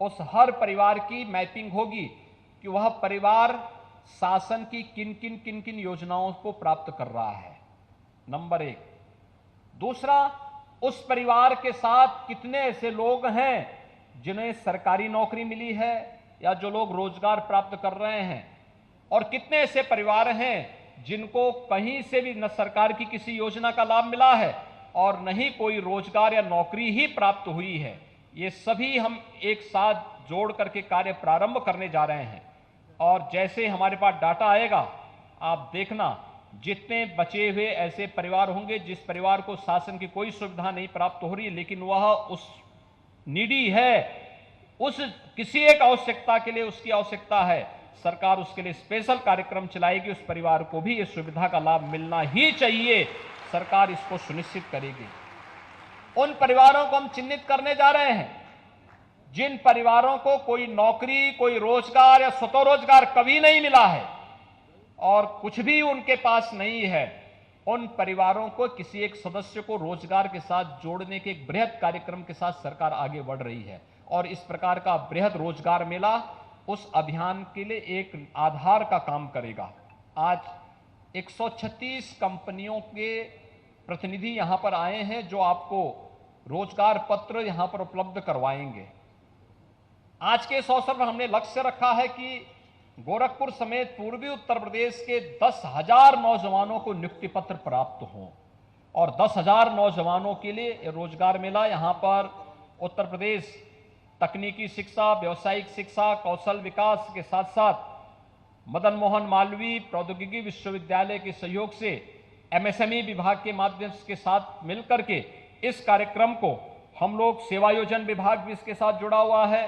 उस हर परिवार की मैपिंग होगी कि वह परिवार शासन की किन किन योजनाओं को प्राप्त कर रहा है, नंबर 1। दूसरा, उस परिवार के साथ कितने ऐसे लोग हैं जिन्हें सरकारी नौकरी मिली है या जो लोग रोजगार प्राप्त कर रहे हैं, और कितने ऐसे परिवार हैं जिनको कहीं से भी न सरकार की किसी योजना का लाभ मिला है और न ही कोई रोजगार या नौकरी ही प्राप्त हुई है। ये सभी हम एक साथ जोड़ करके कार्य प्रारंभ करने जा रहे हैं। और जैसे हमारे पास डाटा आएगा, आप देखना, जितने बचे हुए ऐसे परिवार होंगे जिस परिवार को शासन की कोई सुविधा नहीं प्राप्त हो रही है लेकिन वह उस नीडी है, उस किसी एक आवश्यकता के लिए उसकी आवश्यकता है, सरकार उसके लिए स्पेशल कार्यक्रम चलाएगी। उस परिवार को भी इस सुविधा का लाभ मिलना ही चाहिए, सरकार इसको सुनिश्चित करेगी। उन परिवारों को हम चिन्हित करने जा रहे हैं जिन परिवारों को कोई नौकरी, कोई रोजगार या स्वरोजगार कभी नहीं मिला है और कुछ भी उनके पास नहीं है। उन परिवारों को किसी एक सदस्य को रोजगार के साथ जोड़ने के एक बृहद कार्यक्रम के साथ सरकार आगे बढ़ रही है और इस प्रकार का बृहद रोजगार मेला उस अभियान के लिए एक आधार का काम करेगा। आज 136 कंपनियों के प्रतिनिधि यहां पर आए हैं जो आपको रोजगार पत्र यहां पर उपलब्ध करवाएंगे। आज के इस अवसर पर हमने लक्ष्य रखा है कि गोरखपुर समेत पूर्वी उत्तर प्रदेश के 10,000 नौजवानों को नियुक्ति पत्र प्राप्त हों और 10,000 नौजवानों के लिए रोजगार मेला यहां पर उत्तर प्रदेश तकनीकी शिक्षा, व्यावसायिक शिक्षा, कौशल विकास के साथ साथ मदन मोहन मालवीय प्रौद्योगिकी विश्वविद्यालय के सहयोग से एमएसएमई विभाग के माध्यम के साथ मिलकर के इस कार्यक्रम को हम लोग सेवायोजन विभाग भी इसके साथ जुड़ा हुआ है,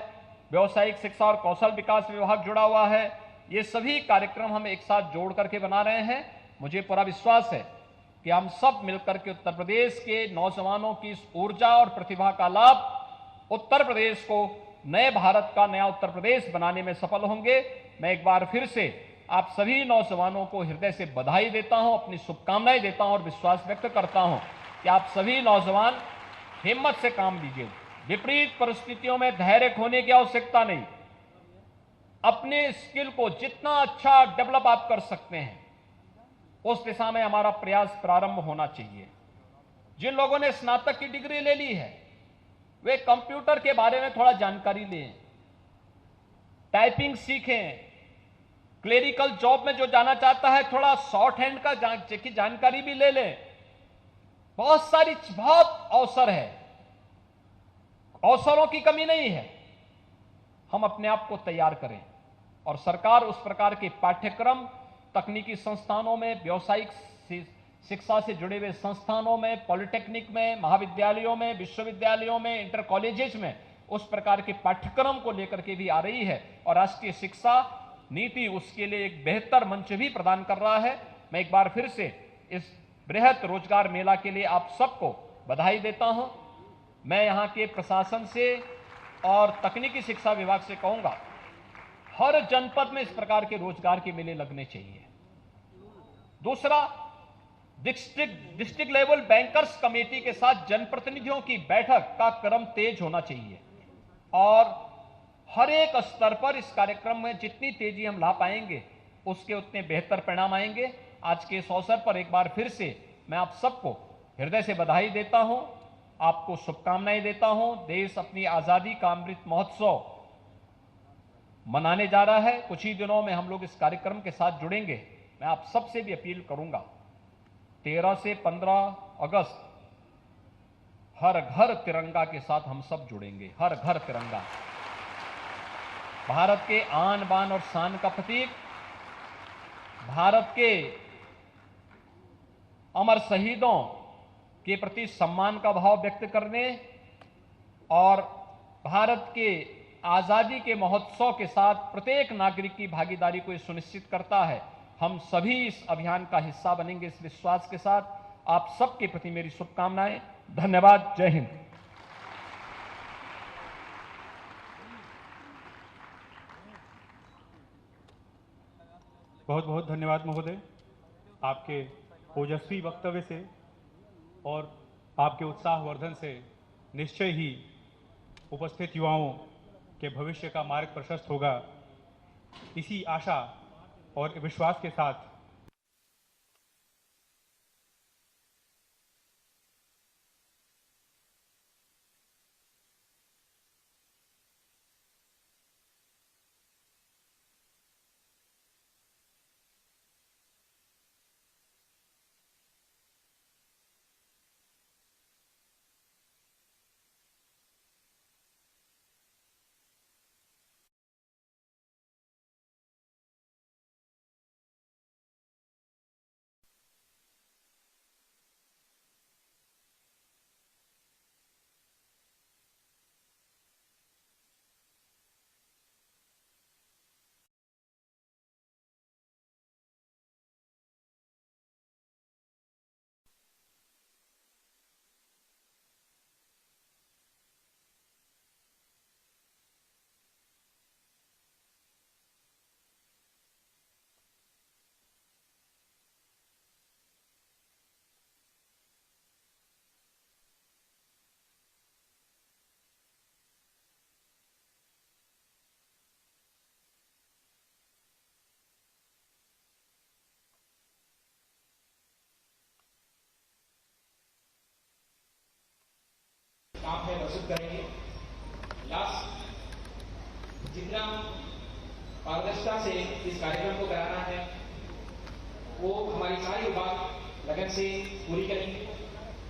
व्यावसायिक शिक्षा और कौशल विकास विभाग जुड़ा हुआ है। ये सभी कार्यक्रम हम एक साथ जोड़ करके बना रहे हैं। मुझे पूरा विश्वास है कि हम सब मिलकर के उत्तर प्रदेश के नौजवानों की इस ऊर्जा और प्रतिभा का लाभ उत्तर प्रदेश को नए भारत का नया उत्तर प्रदेश बनाने में सफल होंगे। मैं एक बार फिर से आप सभी नौजवानों को हृदय से बधाई देता हूं, अपनी शुभकामनाएं देता हूं और विश्वास व्यक्त करता हूं कि आप सभी नौजवान हिम्मत से काम लीजिए। विपरीत परिस्थितियों में धैर्य खोने की आवश्यकता नहीं। अपने स्किल को जितना अच्छा डेवलप आप कर सकते हैं, उस दिशा में हमारा प्रयास प्रारंभ होना चाहिए। जिन लोगों ने स्नातक की डिग्री ले ली है, वे कंप्यूटर के बारे में थोड़ा जानकारी लें, टाइपिंग सीखें। क्लेरिकल जॉब में जो जाना चाहता है, थोड़ा शॉर्ट हैंड का की जानकारी भी ले लें। बहुत अवसर है, अवसरों की कमी नहीं है। हम अपने आप को तैयार करें और सरकार उस प्रकार के पाठ्यक्रम तकनीकी संस्थानों में, व्यावसायिक शिक्षा से जुड़े हुए संस्थानों में, पॉलिटेक्निक में, महाविद्यालयों में, विश्वविद्यालयों में, इंटर कॉलेजेस में उस प्रकार के पाठ्यक्रम को लेकर के भी आ रही है और राष्ट्रीय शिक्षा नीति उसके लिए एक बेहतर मंच भी प्रदान कर रहा है। मैं एक बार फिर से इस बृहत रोजगार मेला के लिए आप सबको बधाई देता हूं। मैं यहां के प्रशासन से और तकनीकी शिक्षा विभाग से कहूंगा, हर जनपद में इस प्रकार के रोजगार के मेले लगने चाहिए। दूसरा, डिस्ट्रिक्ट लेवल बैंकर्स कमेटी के साथ जनप्रतिनिधियों की बैठक का क्रम तेज होना चाहिए और हर एक स्तर पर इस कार्यक्रम में जितनी तेजी हम ला पाएंगे, उसके उतने बेहतर परिणाम आएंगे। आज के इस अवसर पर एक बार फिर से मैं आप सबको हृदय से बधाई देता हूं, आपको शुभकामनाएं देता हूं। देश अपनी आजादी का अमृत महोत्सव मनाने जा रहा है। कुछ ही दिनों में हम लोग इस कार्यक्रम के साथ जुड़ेंगे। मैं आप सबसे भी अपील करूंगा, 13 से 15 अगस्त हर घर तिरंगा के साथ हम सब जुड़ेंगे। हर घर तिरंगा, भारत के आन बान और शान का प्रतीक, भारत के अमर शहीदों के प्रति सम्मान का भाव व्यक्त करने और भारत के आजादी के महोत्सव के साथ प्रत्येक नागरिक की भागीदारी को सुनिश्चित करता है। हम सभी इस अभियान का हिस्सा बनेंगे, इस विश्वास के साथ आप सबके प्रति मेरी शुभकामनाएं। धन्यवाद। जय हिंद। बहुत बहुत धन्यवाद महोदय, आपके ओजस्वी वक्तव्य से और आपके उत्साहवर्धन से निश्चय ही उपस्थित युवाओं के भविष्य का मार्ग प्रशस्त होगा। इसी आशा और विश्वास के साथ काम है प्रस्तुत करेंगे। लास्ट जितना पारदर्शिता से इस कार्यक्रम को कराना है, वो हमारी सारी विभाग लगन से पूरी करेंगे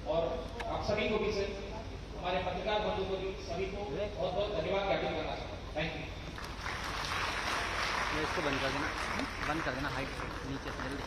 और आप सभी को भी, सर हमारे पत्रकार बंधु को भी, सभी को बहुत बहुत धन्यवाद ज्ञापन करना चाहता हूँ। Thank you. इसको बंद कर देना हाइट नीचे से जल्दी।